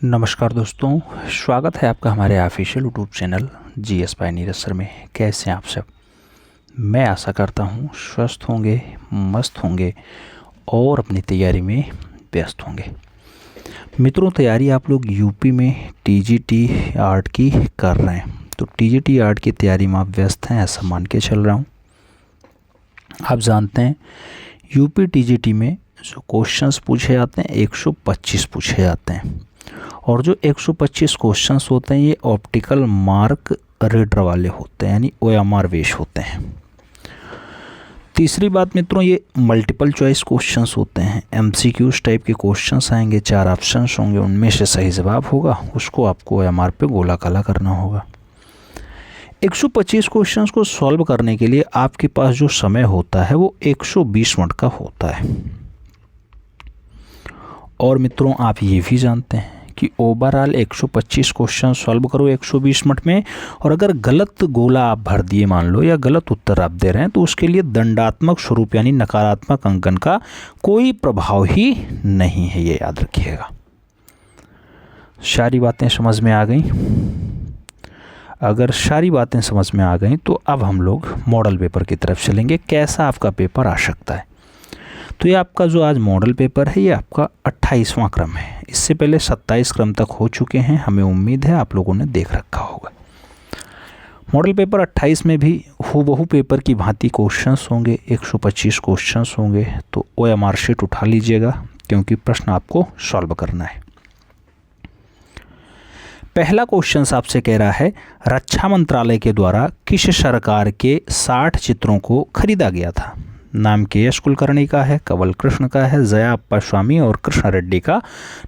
नमस्कार दोस्तों, स्वागत है आपका हमारे official YouTube channel GS bye Neeraj sir में। कैसे हैं आप सब? मैं आशा करता हूं स्वस्थ होंगे, मस्त होंगे और अपनी तैयारी में व्यस्त होंगे। मित्रों, तैयारी आप लोग यूपी में टीजीटी आर्ट की कर रहे हैं, तो टीजीटी आर्ट की तैयारी में आप व्यस्त हैं ऐसा मान के चल रहा हूँ। आप जानते हैं यूपी टीजीटी में जो क्वेश्चंस पूछे जाते हैं 125 पूछे जाते हैं, और जो 125 क्वेश्चंस होते हैं ये ऑप्टिकल मार्क रीडर वाले होते हैं, यानी OMR बेस होते हैं। तीसरी बात मित्रों, ये मल्टीपल चॉइस क्वेश्चंस होते हैं, MCQs टाइप के क्वेश्चंस आएंगे, 4 ऑप्शंस होंगे, उनमें से सही जवाब होगा उसको आपको OMR पे गोला काला करना होगा। 125 क्वेश्चंस को सॉल्व करने के लिए आपके पास जो समय होता है वो 120 मिनट का होता है। और मित्रों, आप ये भी जानते हैं कि ओवरऑल 125 क्वेश्चन सॉल्व करो 120 मिनट में, और अगर गलत गोला आप भर दिए मान लो या गलत उत्तर आप दे रहे हैं तो उसके लिए दंडात्मक स्वरूप यानी नकारात्मक अंकन का कोई प्रभाव ही नहीं है, ये याद रखिएगा। सारी बातें समझ में आ गई? अगर सारी बातें समझ में आ गई तो अब हम लोग मॉडल पेपर की तरफ चलेंगे, कैसा आपका पेपर आ सकता है। तो ये आपका जो आज मॉडल पेपर है ये आपका 28वां क्रम है। इससे पहले 27 क्रम तक हो चुके हैं, हमें उम्मीद है आप लोगों ने देख रखा होगा। मॉडल पेपर 28 में भी हूबहू पेपर की भांति क्वेश्चंस होंगे, 125 क्वेश्चंस होंगे। तो OMR शीट उठा लीजिएगा क्योंकि प्रश्न आपको सॉल्व करना है। पहला क्वेश्चन आपसे कह रहा है, रक्षा मंत्रालय के द्वारा किस सरकार के 60 चित्रों को खरीदा गया था? नाम KS कुलकर्णी का है, कंवल कृष्ण का है, जया अप्पा स्वामी और कृष्ण रेड्डी का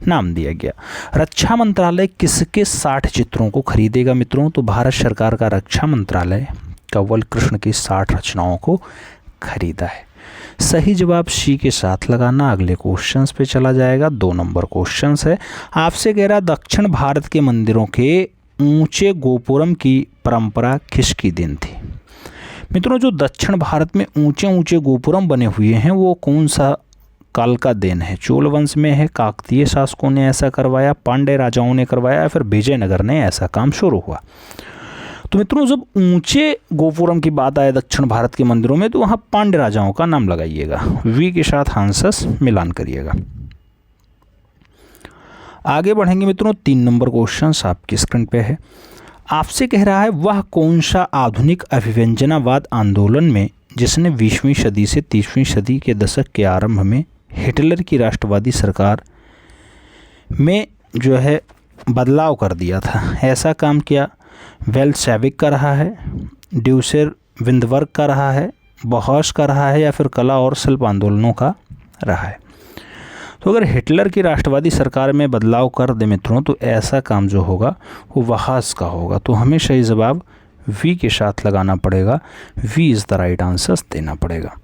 नाम दिया गया। रक्षा मंत्रालय किसके 60 चित्रों को खरीदेगा मित्रों? तो भारत सरकार का रक्षा मंत्रालय कंवल कृष्ण की 60 रचनाओं को खरीदा है। सही जवाब C के साथ लगाना। अगले क्वेश्चंस पे चला जाएगा। 2 नंबर क्वेश्चंस है, आपसे कह रहा दक्षिण भारत के मंदिरों के ऊंचे गोपुरम की परंपरा किसकी देन थी? मित्रों, जो दक्षिण भारत में ऊंचे ऊंचे गोपुरम बने हुए हैं वो कौन सा काल का देन है? चोल वंश में है, काकतीय शासकों ने ऐसा करवाया, पांड्य राजाओं ने करवाया, या फिर विजयनगर ने ऐसा काम शुरू हुआ? तो मित्रों, जब ऊंचे गोपुरम की बात आए दक्षिण भारत के मंदिरों में तो वहां पांड्य राजाओं का नाम लगाइएगा, V के साथ आंसर्स मिलान करिएगा। आगे बढ़ेंगे मित्रों। 3 नंबर क्वेश्चन आपकी स्क्रीन पे है, आपसे कह रहा है वह कौन सा आधुनिक अभिव्यंजनावाद आंदोलन में जिसने 20वीं सदी से 30वीं सदी के दशक के आरंभ में हिटलर की राष्ट्रवादी सरकार में जो है बदलाव कर दिया था, ऐसा काम किया? वेल्शेविक कर रहा है, ड्यूसर विंदबर्ग का रहा है, बॉहश का रहा है, या फिर कला और शिल्प आंदोलनों का रहा है? तो अगर हिटलर की राष्ट्रवादी सरकार में बदलाव कर दे मित्रों तो ऐसा काम जो होगा वो बॉहश का होगा। तो हमें सही जवाब V के साथ लगाना पड़ेगा, V is the right answer देना पड़ेगा।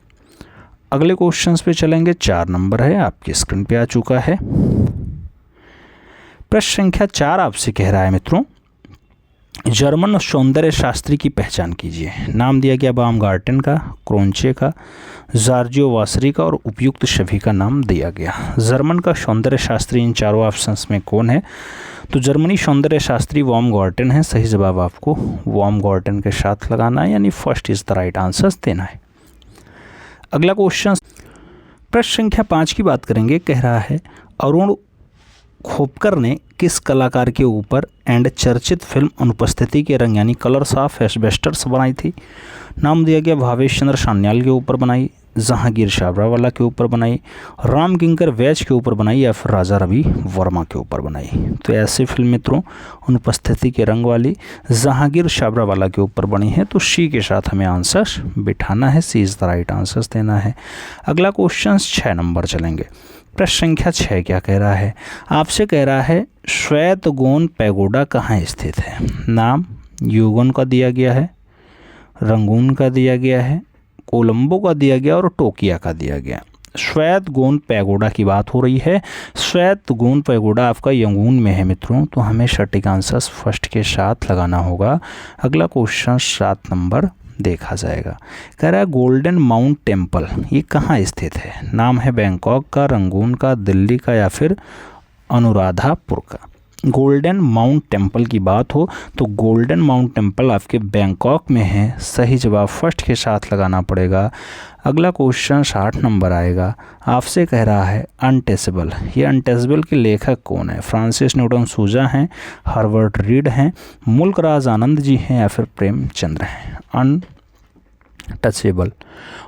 अगले क्वेश्चंस पे चलेंगे। 4 नंबर है, आपकी स्क्रीन पे आ चुका है। प्रश्न संख्या 4 आपसे कह रहा है मित्रों, जर्मन सौंदर्य शास्त्री की पहचान कीजिए। नाम दिया गया बामगार्टन का, क्रोंचे का, जार्जियो वासरी का, और उपयुक्त सभी का नाम दिया गया। जर्मन का सौंदर्य शास्त्री इन चारों ऑप्शंस में कौन है? तो जर्मनी सौंदर्य शास्त्री बामगार्टन है। सही जवाब आपको बामगार्टन के साथ लगाना है, यानी first is the right answer देना है। अगला क्वेश्चन प्रश्न संख्या 5 की बात करेंगे। कह रहा है अरुण खोपकर ने किस कलाकार के ऊपर एंड चर्चित फिल्म अनुपस्थिति के रंग यानी कलर्स ऑफ एस्बेस्टस बनाई थी? नाम दिया गया भावेश चंद्र सान्याल के ऊपर बनाई, जहांगीर छाबरावाला के ऊपर बनाई, राम किंकर वैज के ऊपर बनाई, या फिर राजा रवि वर्मा के ऊपर बनाई? तो ऐसी फिल्म मित्रों अनुपस्थिति के रंग वाली जहांगीर छाबरावाला के ऊपर बनी है। तो C के साथ हमें आंसर बिठाना है, C is the right answer देना है। अगला क्वेश्चन 6 नंबर चलेंगे। प्रश्न संख्या 6 क्या कह रहा है? आपसे कह रहा है श्वेतगोन पैगोडा कहाँ स्थित है? नाम यूगन का दिया गया है, रंगून का दिया गया है, कोलंबो का दिया गया और टोकिया का दिया गया। श्वेतगोन पैगोडा की बात हो रही है। श्वेतगोन पैगोडा आपका यंगून में है मित्रों, तो हमें सटीक आंसर फर्स्ट के साथ लगाना होगा। अगला क्वेश्चन 7 नंबर देखा जाएगा। कह रहा है गोल्डन माउंट टेम्पल ये कहाँ स्थित है? नाम है बैंकॉक का, रंगून का, दिल्ली का, या फिर अनुराधापुर का। गोल्डन माउंट टेम्पल की बात हो तो गोल्डन माउंट टेम्पल आपके बैंकॉक में है। सही जवाब फर्स्ट के साथ लगाना पड़ेगा। अगला क्वेश्चन 60 नंबर आएगा, आपसे कह रहा है अनटचेबल। ये अनटचेबल के लेखक कौन है? फ्रांसिस न्यूटन सूजा हैं, हार्वर्ड रीड हैं, मुल्क राज आनंद जी हैं या फिर प्रेमचंद्र हैं।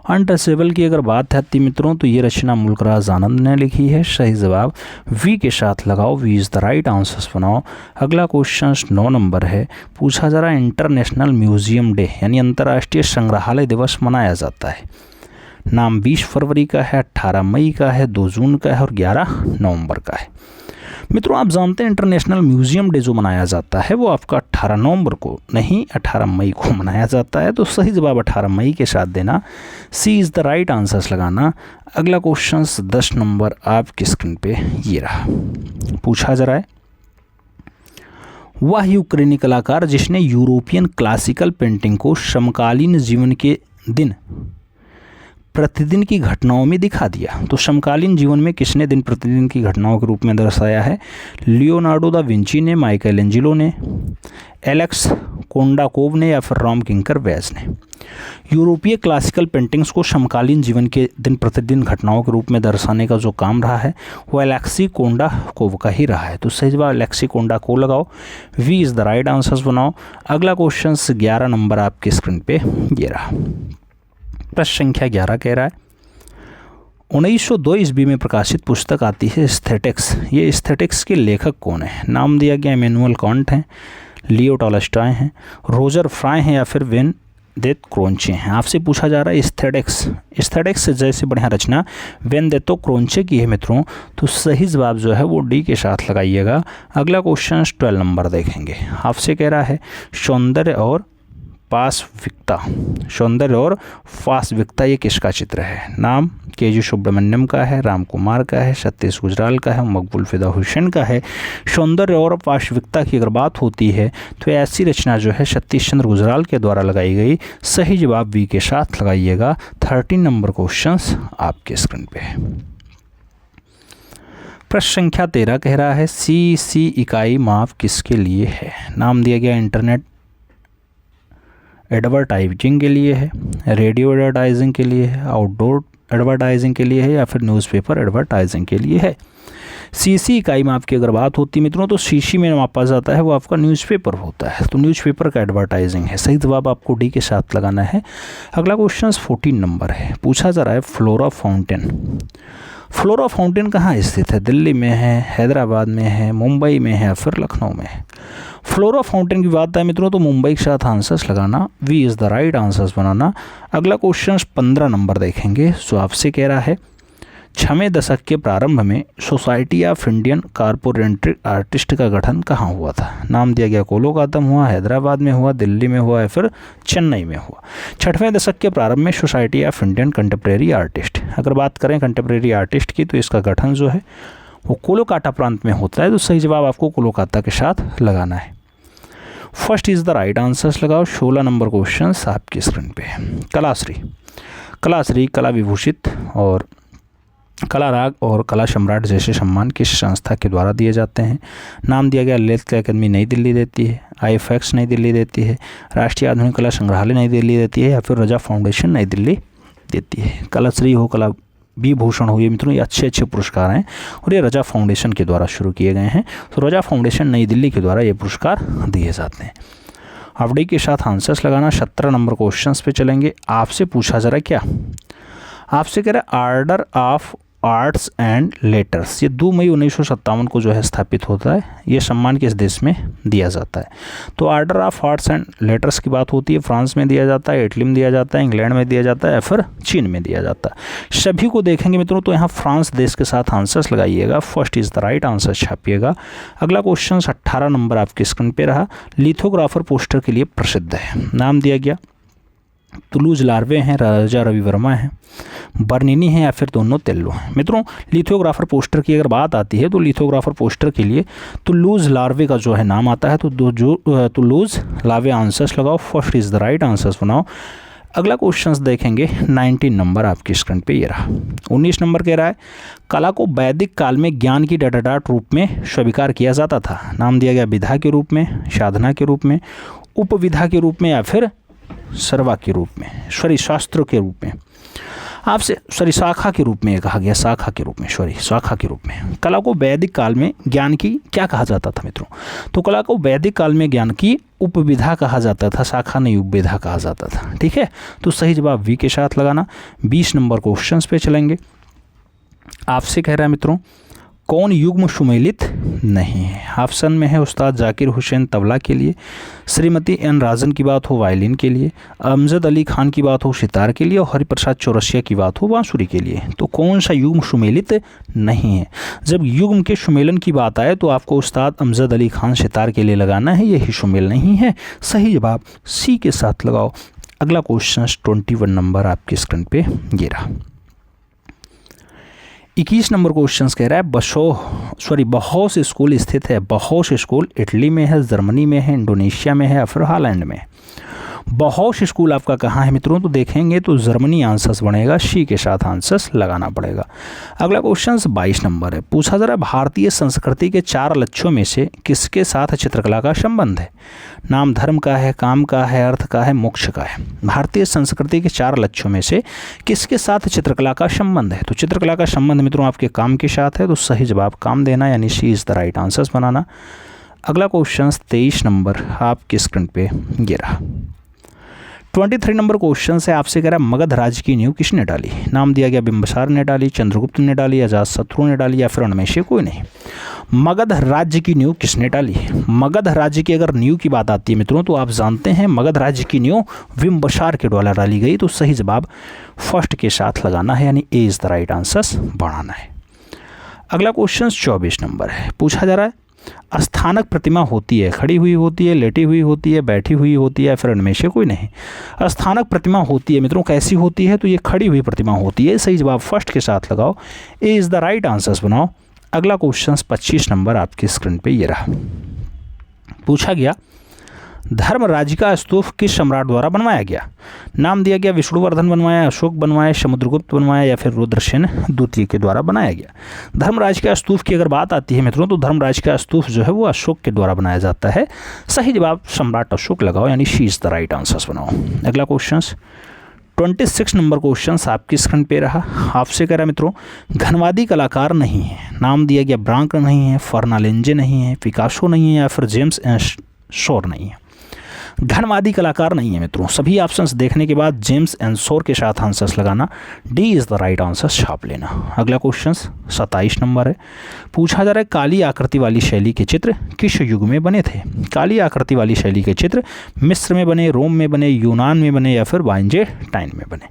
अनटचेबल की अगर बात आती मित्रों तो ये रचना मुल्क राज आनंद ने लिखी है। सही जवाब वी के साथ लगाओ, V is the right answers बनाओ। अगला क्वेश्चन 9 नंबर है, पूछा जरा इंटरनेशनल म्यूजियम डे यानी अंतर्राष्ट्रीय संग्रहालय दिवस मनाया जाता है। नाम 20 फरवरी का है, 18 मई का है, 2 जून का है और 11 नवंबर का है। मित्रों आप जानते हैं इंटरनेशनल म्यूजियम डे जो मनाया जाता है वो आपका 18 नवंबर को नहीं 18 मई को मनाया जाता है। तो सही जवाब 18 मई के साथ देना, सी इज़ द राइट आंसर्स लगाना। अगला क्वेश्चन 10 नंबर आपकी स्क्रीन पे ये रहा, पूछा जरा है, वह यूक्रेनी कलाकार जिसने यूरोपियन क्लासिकल पेंटिंग को समकालीन जीवन के दिन प्रतिदिन की घटनाओं में दिखा दिया। तो समकालीन जीवन में किसने दिन प्रतिदिन की घटनाओं के रूप में दर्शाया है? लियोनार्डो दा विंची ने, माइकल एंजेलो ने, एलेक्स कोंडाकोव ने या फिर राम किंकर वैज ने। यूरोपीय क्लासिकल पेंटिंग्स को समकालीन जीवन के दिन प्रतिदिन घटनाओं के रूप में दर्शाने का जो काम रहा है वो एलेक्सी कोंडाकोव का ही रहा है। तो सही जवाब एलेक्सी कोंडाकोव लगाओ, V is the right answers बनाओ। अगला क्वेश्चन 11 नंबर आपकी स्क्रीन पे ये रहा, प्रश्न संख्या 11 कह रहा है, 1902 ईस्वी में प्रकाशित पुस्तक आती है एस्थेटिक्स। ये एस्थेटिक्स के लेखक कौन है? नाम दिया गया इमैनुअल कांट हैं, लियो टॉलस्टॉय हैं, रोजर फ्राई हैं या फिर वेनेदेतो क्रोंचे हैं। आपसे पूछा जा रहा है एस्थेटिक्स जैसे बढ़िया रचना वेनेदेतो क्रोंचे की है मित्रों। तो सही जवाब जो है वो डी के साथ लगाइएगा। अगला क्वेश्चन 12 नंबर देखेंगे, आपसे कह रहा है सौंदर्य और फास्विकता ये किसका चित्र है? नाम के.जी. सुब्रमण्यम का है, राम कुमार का है, सतीश गुजराल का है, मकबूल फिदा हुसैन का है। सौंदर्य और फास्विकता की अगर बात होती है तो ऐसी रचना जो है सतीश चंद्र गुजराल के द्वारा लगाई गई। सही जवाब बी के साथ लगाइएगा। 13 नंबर क्वेश्चन आपके स्क्रीन पे है। प्रश्न संख्या 13 कह रहा है, सी इकाई माप किसके लिए है? नाम दिया गया इंटरनेट एडवर्टाइजिंग के लिए है, रेडियो एडवर्टाइजिंग के लिए है, आउटडोर एडवर्टाइजिंग के लिए है या फिर न्यूज़पेपर एडवर्टाइजिंग के लिए है। सीसी इकाई माप की अगर बात होती मित्रों तो सीसी में मापा जाता है वो आपका न्यूज़पेपर होता है। तो न्यूज़पेपर का एडवर्टाइजिंग है। सही जवाब आपको डी के साथ लगाना है। अगला क्वेश्चन 14 नंबर है, पूछा जा रहा है फ्लोरा फाउंटेन कहाँ स्थित है? दिल्ली में है, हैदराबाद में है, मुंबई में है या फिर लखनऊ में है। फ्लोरा फाउंटेन की बात है मित्रों तो मुंबई के साथ आंसर्स लगाना, we is the right answers बनाना। अगला क्वेश्चन 15 नंबर देखेंगे, जो आपसे कह रहा है 6वें दशक के प्रारंभ में society of Indian corporate artist का गठन कहाँ हुआ था? नाम दिया गया कोलकाता में हुआ, हैदराबाद में हुआ, दिल्ली में हुआ या फिर चेन्नई में हुआ। 6वें दशक के प्रारंभ में society of Indian contemporary artist, अगर बात करें कंटेम्प्रेरी आर्टिस्ट की तो इसका गठन जो है वो कोलकाता प्रांत में होता है। तो सही जवाब आपको कोलकाता के साथ लगाना है। First is the right answers लगाओ। 16 नंबर क्वेश्चन आपकी स्क्रीन पे है, कलाश्री, कला विभूषित और कला राग और कला सम्राट जैसे सम्मान किस संस्था के द्वारा दिए जाते हैं? नाम दिया गया ललित अकादमी नई दिल्ली देती है, IFX नई दिल्ली देती है, राष्ट्रीय आधुनिक कला संग्रहालय नई दिल्ली देती है या फिर रजा फाउंडेशन नई दिल्ली देती है। कलाश्री हो, कला विभूषण हो, ये मित्रों ये अच्छे पुरस्कार हैं और ये रजा फाउंडेशन के द्वारा शुरू किए गए हैं। तो रजा फाउंडेशन नई दिल्ली के द्वारा ये पुरस्कार दिए जाते हैं। आप डी के साथ आंसर्स लगाना। 17 नंबर क्वेश्चन पे चलेंगे। आपसे पूछा जरा क्या, आपसे कह रहा है order of arts and letters, ये 2 मई 1957 को जो है स्थापित होता है। ये सम्मान किस देश में दिया जाता है? तो order of arts and letters की बात होती है, फ्रांस में दिया जाता है, इटली में दिया जाता है, इंग्लैंड में दिया जाता है या फिर चीन में दिया जाता है। सभी को देखेंगे मित्रों तो यहाँ फ्रांस देश के साथ आंसर्स लगाइएगा। First is the right answer छापिएगा। अगला क्वेश्चन 18 नंबर आपकी स्क्रीन पे रहा, लिथोग्राफर पोस्टर के लिए प्रसिद्ध है। नाम दिया गया तुलूज लार्वे हैं, राजा रवि वर्मा हैं, बर्निनी हैं या फिर दोनों तेल्लो हैं। मित्रों लिथोग्राफर पोस्टर की अगर बात आती है तो लिथोग्राफर पोस्टर के लिए तुलूज लार्वे का जो है नाम आता है। तो तुलूज लार्वे आंसर्स लगाओ। First is the right answers बनाओ। अगला क्वेश्चन देखेंगे 19 नंबर आपकी स्क्रीन पे ये रहा। 19 नंबर कह रहा है कला को वैदिक काल में ज्ञान की डटाडाट रूप में स्वीकार किया जाता था। नाम दिया गया विधा के रूप में, साधना के रूप में, उपविधा के रूप में या फिर सर्वा के रूप में, शास्त्र के रूप में। आपसे शाखा के रूप में कहा गया, शाखा के रूप में, शाखा के रूप में। कला को वैदिक काल में ज्ञान की क्या कहा जाता था मित्रों? तो कला को वैदिक काल में ज्ञान की उपविधा कहा जाता था, शाखा नहीं उपविधा कहा जाता था। ठीक है, तो सही जवाब वी के साथ लगाना। 20 नंबर क्वेश्चन पे चलेंगे। आपसे कह रहा है मित्रों कौन युग्म सुमेलित नहीं है? ऑप्शन में है उस्ताद जाकिर हुसैन तबला के लिए, श्रीमती एन राजन की बात हो वायलिन के लिए, अमजद अली खान की बात हो सितार के लिए और हरिप्रसाद चौरसिया की बात हो बांसुरी के लिए। तो कौन सा युग्म सुमेलित नहीं है? जब युग्म के सुमेलन की बात आए तो आपको उस्ताद अमजद अली खान सितार के लिए लगाना है, यही सुमेल नहीं है। सही जवाब सी के साथ लगाओ। अगला क्वेश्चन 21 नंबर आपकी स्क्रीन पे ये रहा। 21 नंबर क्वेश्चन कह रहा है बहोस स्कूल स्थित है। बहोस स्कूल इटली में है, जर्मनी में है, इंडोनेशिया में है या फिर हॉलैंड में? बहोस स्कूल आपका कहाँ है मित्रों? तो देखेंगे तो जर्मनी आंसर्स बनेगा, सी के साथ आंसर्स लगाना पड़ेगा। अगला क्वेश्चन 22 नंबर है। पूछा जरा भारतीय संस्कृति के 4 लक्ष्यों में से किसके साथ चित्रकला का संबंध है? नाम धर्म का है, काम का है, अर्थ का है, मोक्ष का है। भारतीय संस्कृति के 4 लक्ष्यों में से किसके साथ चित्रकला का संबंध है? तो चित्रकला का संबंध मित्रों आपके काम के साथ है, तो सही जवाब काम देना यानी सी इज द राइट आंसर्स बनाना। अगला क्वेश्चन 23 नंबर आपकी स्क्रीन पे ये रहा। 23 नंबर क्वेश्चन से आपसे कह रहा है मगध राज्य की नींव किसने डाली? नाम दिया गया बिंबिसार ने डाली, चंद्रगुप्त ने डाली, अजातशत्रु ने डाली या फिर उनमें से कोई नहीं। मगध राज्य की नींव किसने डाली? मगध राज्य की अगर नींव की बात आती है मित्रों तो आप जानते हैं मगध राज्य की नींव बिंबिसार के द्वारा डाली गई। तो सही जवाब फर्स्ट के साथ लगाना है यानी ए इज द राइट आंसर्स बढ़ाना है। अगला क्वेश्चन 24 नंबर है। पूछा जा रहा है स्थानक प्रतिमा होती है, खड़ी हुई होती है, लेटी हुई होती है, बैठी हुई होती है, फिर उनमें से कोई नहीं। स्थानक प्रतिमा होती है मित्रों, कैसी होती है? तो ये खड़ी हुई प्रतिमा होती है। सही जवाब फर्स्ट के साथ लगाओ, ए इज़ द राइट आंसर्स बनाओ। अगला क्वेश्चन 25 नंबर आपकी स्क्रीन पे ये रहा। पूछा गया धर्मराज का स्तूप किस सम्राट द्वारा बनवाया गया? नाम दिया गया विष्णुवर्धन बनवाया, अशोक बनवाया, समुद्रगुप्त बनवाया या फिर रुद्रसेन द्वितीय के द्वारा बनाया गया। धर्मराज के स्तूप की अगर बात आती है मित्रों तो धर्मराज का स्तूप जो है वो अशोक के द्वारा बनाया जाता है। सही जवाब सम्राट अशोक लगाओ यानी she is the right answers बनाओ। अगला क्वेश्चन 26 नंबर क्वेश्चन आपकी स्क्रीन पे रहा। आपसे कह रहा है मित्रों घनवादी कलाकार नहीं है। नाम दिया गया ब्रांक नहीं है, फर्नालेंजे नहीं है, पिकासो नहीं है या फिर जेम्स एंशोर नहीं है। घनवादी कलाकार नहीं है मित्रों। सभी ऑप्शंस देखने के बाद जेम्स एंशोर के साथ आंसर्स लगाना, D is the right answer छाप लेना। अगला क्वेश्चन 27 नंबर है। पूछा जा रहा है काली आकृति वाली शैली के चित्र किस युग में बने थे? काली आकृति वाली शैली के चित्र मिस्र में बने, रोम में बने, यूनान में बने या फिर बाइजेंटाइन में बने।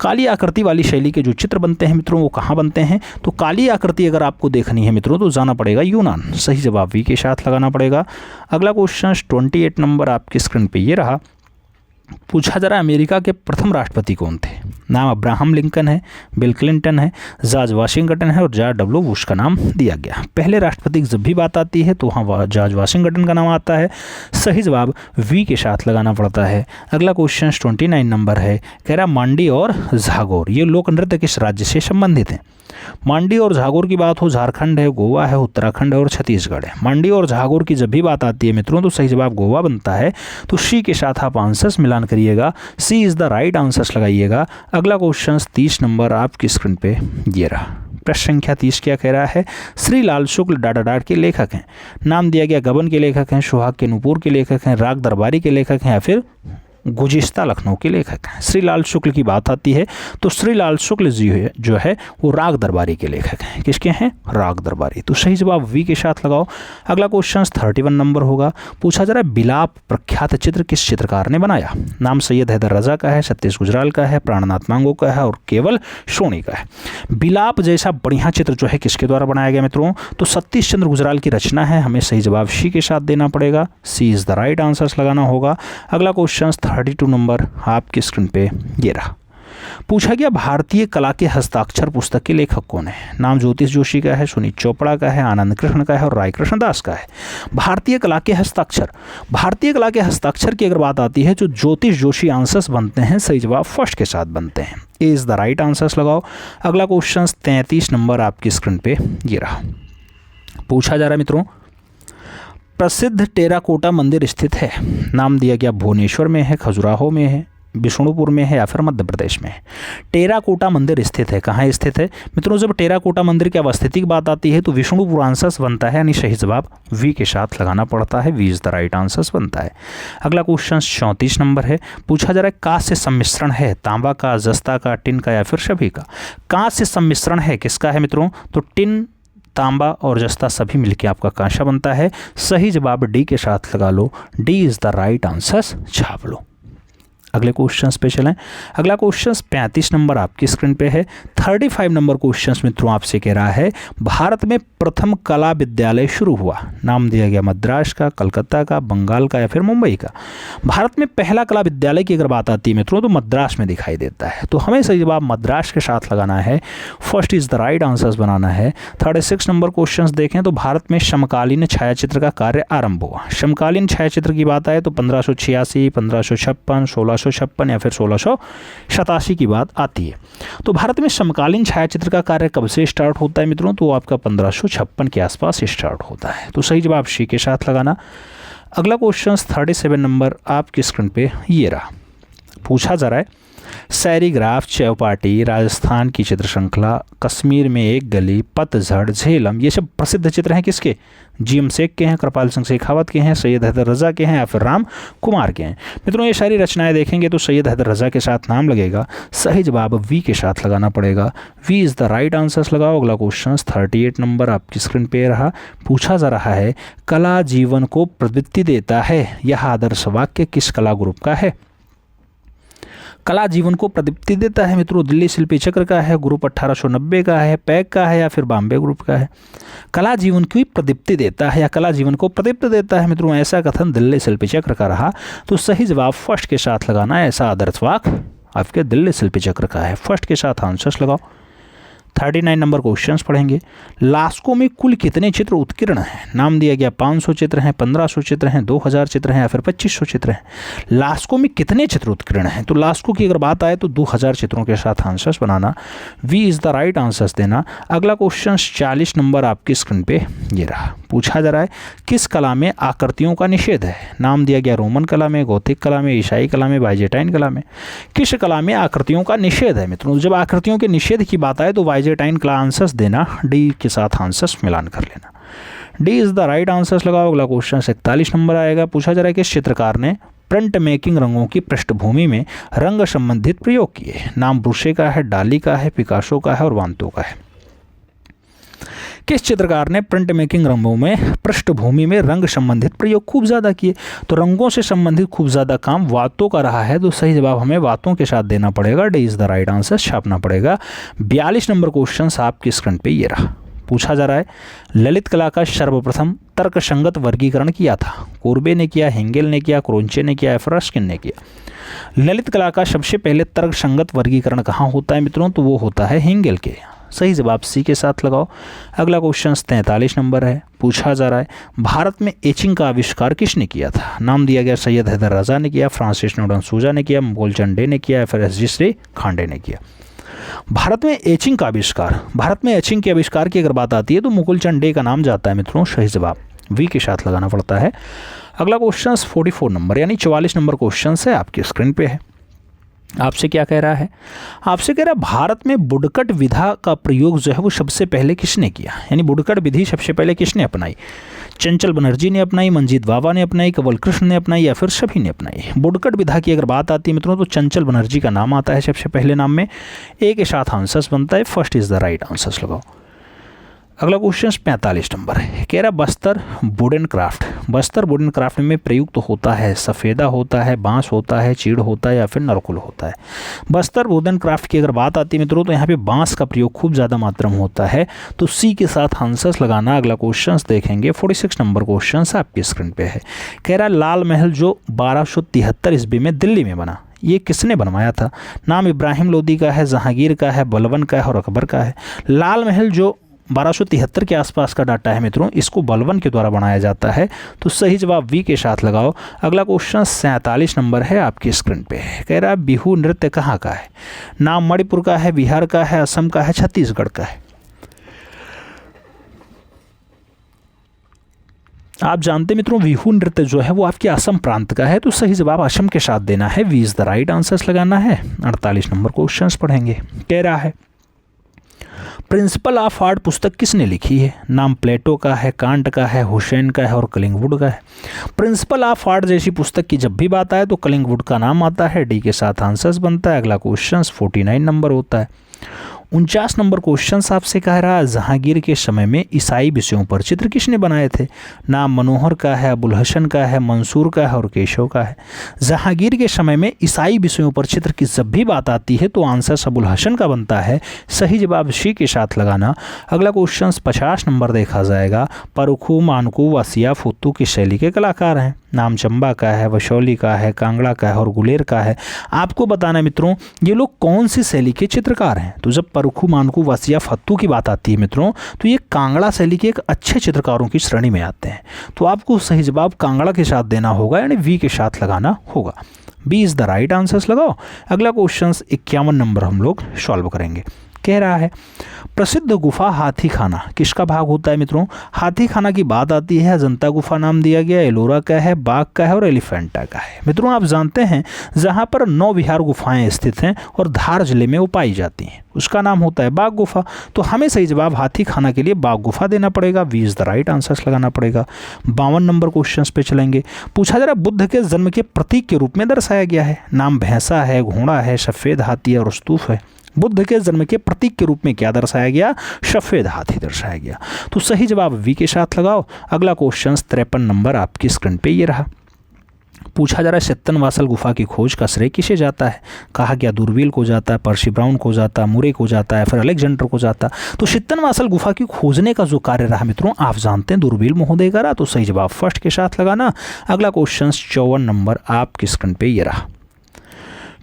काली आकृति वाली शैली के जो चित्र बनते हैं मित्रों वो कहाँ बनते हैं? तो काली आकृति अगर आपको देखनी है मित्रों तो जाना पड़ेगा यूनान। सही जवाब वी के साथ लगाना पड़ेगा। अगला क्वेश्चन 28 नंबर आपकी स्क्रीन पे ये रहा। पूछा जा रहा है अमेरिका के प्रथम राष्ट्रपति कौन थे? नाम अब्राहम लिंकन है, बिल क्लिंटन है, जॉर्ज वाशिंगटन है और जॉर्ज डब्ल्यू बुश का नाम दिया गया। पहले राष्ट्रपति की जब भी बात आती है तो वहाँ जॉर्ज वाशिंगटन का नाम आता है। सही जवाब वी के साथ लगाना पड़ता है। अगला क्वेश्चन 29 नंबर है। कह रहा मांडी और झागोर ये लोक नृत्य किस राज्य से संबंधित हैं? मांडी और झागोर की बात हो झारखंड है, गोवा है, उत्तराखंड है और छत्तीसगढ़ है। मांडी और झागोर की जब भी बात आती है मित्रों तो सही जवाब गोवा बनता है। तो सी के साथ आप आंसर्स मिलान करिएगा, सी इज़ द राइट आंसर्स लगाइएगा। अगला क्वेश्चन 30 नंबर आपकी स्क्रीन पे ये रहा। प्रश्न संख्या 30 क्या कह रहा है? श्री लाल शुक्ल डाटाडाट के लेखक हैं। नाम दिया गया गबन के लेखक हैं, सुहाग के नूपुर के लेखक हैं, राग दरबारी के लेखक हैं या फिर गुजिस्ता लखनऊ के लेखक हैं। श्रीलाल शुक्ल की बात आती है तो श्रीलाल शुक्ल जी जो है वो राग दरबारी के लेखक हैं। किसके हैं? राग दरबारी। तो सही जवाब वी के साथ लगाओ। अगला क्वेश्चन 31 नंबर होगा। पूछा जा रहा है बिलाप प्रख्यात चित्र किस चित्रकार ने बनाया? नाम सैयद हैदर रजा का है, सतीश गुजराल का है, प्राणनाथ मांगो का है और केवल सोनी का है। बिलाप जैसा बढ़िया चित्र जो है किसके द्वारा बनाया गया मित्रों? तो सतीश चंद्र गुजराल की रचना है। हमें सही जवाब सी के साथ देना पड़ेगा, सी इज़ द राइट आंसर्स लगाना होगा। अगला क्वेश्चन 32 नंबर आपकी स्क्रीन पे ये रहा। पूछा गया भारतीय कला के हस्ताक्षर पुस्तक के लेखक कौन है। नाम ज्योतिष जोशी का है, सुनीत चोपड़ा का है, आनंद कृष्ण का है और राय कृष्ण दास का है। भारतीय कला के हस्ताक्षर, भारतीय कला के हस्ताक्षर की अगर बात आती है जो ज्योतिष जोशी आंसर्स बनते हैं, सही जवाब फर्स्ट के साथ बनते हैं। ए इज द राइट आंसर्स लगाओ। अगला क्वेश्चन 33 नंबर आपकी स्क्रीन पे ये रहा। पूछा जा रहा है मित्रों, प्रसिद्ध टेराकोटा मंदिर स्थित है। नाम दिया गया भुवनेश्वर में है, खजुराहो में है, विष्णुपुर में है या फिर मध्य प्रदेश में है। टेराकोटा मंदिर स्थित है, कहाँ स्थित है मित्रों? जब टेराकोटा मंदिर की अवस्थिति की बात आती है तो विष्णुपुर आंसर्स बनता है, यानी सही जवाब वी के साथ लगाना पड़ता है। V is the right answers बनता है। अगला क्वेश्चन 34 नंबर है। पूछा जा रहा है कांस्य सम्मिश्रण है, तांबा का, जस्ता का, टिन का या फिर सभी का। कांस्य सम्मिश्रण है किसका है मित्रों? तो टिन, तांबा और जस्ता सभी मिलकर आपका कांसा बनता है। सही जवाब डी के साथ लगा लो। D is the right answers छाप लो। अगले क्वेश्चंस पे चलें। अगला क्वेश्चंस 35 नंबर आपकी स्क्रीन पे है। 35 नंबर क्वेश्चंस मित्रों आपसे कह रहा है भारत में प्रथम कला विद्यालय शुरू हुआ। नाम दिया गया मद्रास का, कलकत्ता का, बंगाल का या फिर मुंबई का। भारत में पहला कला विद्यालय की अगर बात आती है मित्रों तो मद्रास में दिखाई देता है, तो हमें सही जवाब मद्रास के साथ लगाना है। First is the right answers बनाना है। 36 नंबर क्वेश्चंस देखें तो भारत में समकालीन छायाचित्र का कार्य आरंभ हुआ। समकालीन छायाचित्र की बात आए तो 1586, 1556, 1656 या फिर 1687 की बात आती है। तो भारत में समकालीन छायाचित्र का कार्य कब से स्टार्ट होता है मित्रों? तो आपका 1556 के आसपास स्टार्ट होता है। तो सही जवाब सी के साथ लगाना। अगला क्वेश्चन 37 नंबर आपकी स्क्रीन पे ये रहा। पूछा जा रहा है सैरीग्राफ, चौपाटी, राजस्थान की चित्र श्रृंखला, कश्मीर में एक गली, पतझड़, झेलम, ये सब प्रसिद्ध चित्र हैं किसके? जीएम शेख के हैं, कृपाल सिंह शेखावत के हैं, सैयद हैदर रजा के हैं या फिर राम कुमार के हैं। मित्रों ये सारी रचनाएं देखेंगे तो सैयद हैदर रजा के साथ नाम लगेगा। सही जवाब वी के साथ लगाना पड़ेगा। V is the right answers लगाओ। अगला क्वेश्चन 38 नंबर आपकी स्क्रीन पे रहा। पूछा जा रहा है कला जीवन को प्रवृत्ति देता है, यह आदर्श वाक्य किस कला ग्रुप का है? कला जीवन को प्रदीप्ति देता है मित्रों, दिल्ली शिल्पी चक्र का है, ग्रुप 1890 का है, पैक का है या फिर बॉम्बे ग्रुप का है। कला जीवन की प्रदीप्ति देता है या कला जीवन को प्रदीप्त देता है मित्रों, ऐसा कथन दिल्ली शिल्पी चक्र का रहा। तो सही जवाब फर्स्ट के साथ लगाना है। ऐसा आदर्श वाक्य आपके दिल्ली शिल्पी चक्र का है। फर्स्ट के साथ आंसर्स लगाओ। 39 नंबर क्वेश्चंस पढ़ेंगे। लास्को में कुल कितने चित्र उत्कीर्ण हैं? नाम दिया गया 500 चित्र हैं, 1500 चित्र हैं, 2000 चित्र हैं या फिर 2500 चित्र हैं। लास्को में कितने चित्र उत्कीर्ण हैं? तो लास्को की अगर बात आए तो 2000 चित्रों के साथ आंसर्स बनाना। V is the right answers देना। अगला क्वेश्चन 40 नंबर आपकी स्क्रीन पे ये रहा। पूछा जा रहा है किस कला में आकृतियों का निषेध है? नाम दिया गया रोमन कला में, गौथिक कला में, ईसाई कला में, बाइजेंटाइन कला में। किस कला में आकृतियों का निषेध है मित्रों? जब आकृतियों के निषेध की बात आए तो बाइजेंटाइन कला आंसर्स देना। डी के साथ आंसर्स मिलान कर लेना। D is the right answers लगाओ। अगला क्वेश्चन 41 नंबर आएगा। पूछा जा रहा है कि चित्रकार ने प्रिंट मेकिंग रंगों की पृष्ठभूमि में रंग संबंधित प्रयोग किए। नाम ब्रूशे का है, डाली का है, पिकासो का है और वांतो का है। किस चित्रकार ने प्रिंट मेकिंग रंगों में पृष्ठभूमि में रंग संबंधित प्रयोग खूब ज़्यादा किए? तो रंगों से संबंधित खूब ज़्यादा काम वातों का रहा है, तो सही जवाब हमें वातों के साथ देना पड़ेगा। D is the right answer छापना पड़ेगा। 42 नंबर क्वेश्चन आपकी स्क्रीन पे ये रहा। पूछा जा रहा है ललित कला का सर्वप्रथम तर्कसंगत वर्गीकरण किया था। कोर्बे ने किया, हेंगेल ने किया, क्रोंचे ने किया या फिर रस्किन ने किया। ललित कला का सबसे पहले तर्कसंगत वर्गीकरण कहाँ होता है मित्रों? तो वो होता है हेंगेल के। सही जवाब सी के साथ लगाओ। अगला क्वेश्चन 43 नंबर है। पूछा जा रहा है भारत में एचिंग का आविष्कार किसने किया था? नाम दिया गया सैयद हैदर रजा ने किया, फ्रांसिस न्यूटन सूजा ने किया, मुकुल डे ने किया या फिर एस जी श्री खांडे ने किया। भारत में एचिंग का आविष्कार, भारत में एचिंग के आविष्कार की अगर बात आती है तो मुकुल डे का नाम जाता है मित्रों। सही जवाब वी के साथ लगाना पड़ता है। अगला क्वेश्चन 44 नंबर यानी 44 नंबर क्वेश्चन है आपकी स्क्रीन पे है। आपसे क्या कह रहा है? आपसे कह रहा है भारत में बुडकट विधा का प्रयोग जो है वो सबसे पहले किसने किया? यानी बुडकट विधि सबसे पहले किसने अपनाई? चंचल बनर्जी ने अपनाई, मंजीत बावा ने अपनाई, कंवल कृष्ण ने अपनाई या फिर सभी ने अपनाई? बुडकट विधा की अगर बात आती है मित्रों तो चंचल बनर्जी का नाम आता है सबसे पहले नाम में। ए के साथ आंसर्स बनता है। First is the right answers लगाओ। अगला क्वेश्चन 45 नंबर है। कह रहा Bastar wooden craft, Bastar wooden craft में प्रयुक्त होता है सफ़ेदा होता है, बांस होता है, चीड़ होता है या फिर नरकुल होता है? बस्तर वुडन क्राफ्ट की अगर बात आती है मित्रों तो यहाँ पे बांस का प्रयोग खूब ज़्यादा मात्रा में होता है, तो सी के साथ आंसर्स लगाना। अगला क्वेश्चन देखेंगे 46 नंबर क्वेश्चन आपकी स्क्रीन पे है। कह रहा लाल महल जो 1273 ईस्वी में दिल्ली में बना, ये किसने बनवाया था? नाम इब्राहिम लोदी का है, जहांगीर का है, बलबन का है और अकबर का है। लाल महल जो 1273 के आसपास का डाटा है मित्रों, इसको बलबन के द्वारा बनाया जाता है। तो सही जवाब वी के साथ लगाओ। अगला क्वेश्चन 47 नंबर है आपकी स्क्रीन पे। कह रहा है बिहू नृत्य कहाँ का है? नाम मणिपुर का है, बिहार का है, असम का है, छत्तीसगढ़ का है। आप जानते मित्रों बिहू नृत्य जो है वो आपके असम प्रांत का है। तो सही जवाब असम के साथ देना है, V is the right answers लगाना है। 48 नंबर क्वेश्चंस पढ़ेंगे। कह रहा है प्रिंसिपल ऑफ आर्ट पुस्तक किसने लिखी है? नाम प्लेटो का है, कांट का है, हुसैन का है और कलिंगवुड का है। प्रिंसिपल ऑफ आर्ट जैसी पुस्तक की जब भी बात आए तो कलिंगवुड का नाम आता है, डी के साथ आंसर्स बनता है। अगला क्वेश्चन 49 नंबर होता है। 49 नंबर क्वेश्चन आपसे कह रहा है जहांगीर के समय में ईसाई विषयों पर चित्र किसने बनाए थे? नाम मनोहर का है, अबुल हसन का है, मंसूर का है और केशव का है। जहांगीर के समय में ईसाई विषयों पर चित्र की जब भी बात आती है तो आंसर अबुल हसन का बनता है। सही जवाब सी के साथ लगाना। अगला क्वेश्चन 50 नंबर देखा जाएगा। परखू, मानकू, वासिया, फुत्तू किस शैली के कलाकार हैं? नाम चंबा का है, वशौली का है, कांगड़ा का है और गुलेर का है। आपको बताना मित्रों ये लोग कौन सी शैली के चित्रकार हैं। तो जब परखू, मानकू, वासिया, फत्तू की बात आती है मित्रों तो ये कांगड़ा शैली के एक अच्छे चित्रकारों की श्रेणी में आते हैं। तो आपको सही जवाब कांगड़ा के साथ देना होगा, यानी वी के साथ लगाना होगा। B is the right answers लगाओ। अगला क्वेश्चन 51 नंबर हम लोग सॉल्व करेंगे। कह रहा है प्रसिद्ध गुफा हाथी खाना किसका भाग होता है मित्रों? हाथी खाना की बात आती है, अजंता गुफा नाम दिया गया, एलोरा का है, बाघ का है और एलिफेंटा का है। मित्रों आप जानते हैं जहां पर 9 विहार गुफाएं स्थित हैं और धार जिले में वो पाई जाती हैं उसका नाम होता है बाघ गुफा। तो हमें सही जवाब हाथी खाना के लिए बाघ गुफा देना पड़ेगा, V is the right answers लगाना पड़ेगा। 52 नंबर क्वेश्चन पे चलेंगे। पूछा जरा बुद्ध के जन्म के प्रतीक के रूप में दर्शाया गया है। नाम भैंसा है, घोड़ा है, सफेद हाथी और स्तूप है। बुद्ध के जन्म के प्रतीक के रूप में क्या दर्शाया गया? सफेद हाथी दर्शाया गया। तो सही जवाब वी के साथ लगाओ। अगला क्वेश्चन 53 नंबर आपकी स्क्रीन पे ये रहा। पूछा जा रहा है सित्तनवासल गुफा की खोज का श्रेय किसे जाता है? कहा गया दूरबील को जाता है, पर्सी ब्राउन को जाता है, मुरे को जाता है, फिर अलेक्जेंडर को जाता। तो सित्तनवासल गुफा की खोजने का जो कार्य रहा मित्रों आप जानते हैं दूरबील महोदय का रहा। तो सही जवाब फर्स्ट के साथ लगाना। अगला क्वेश्चन 54 नंबर आपकी स्क्रीन पे ये रहा।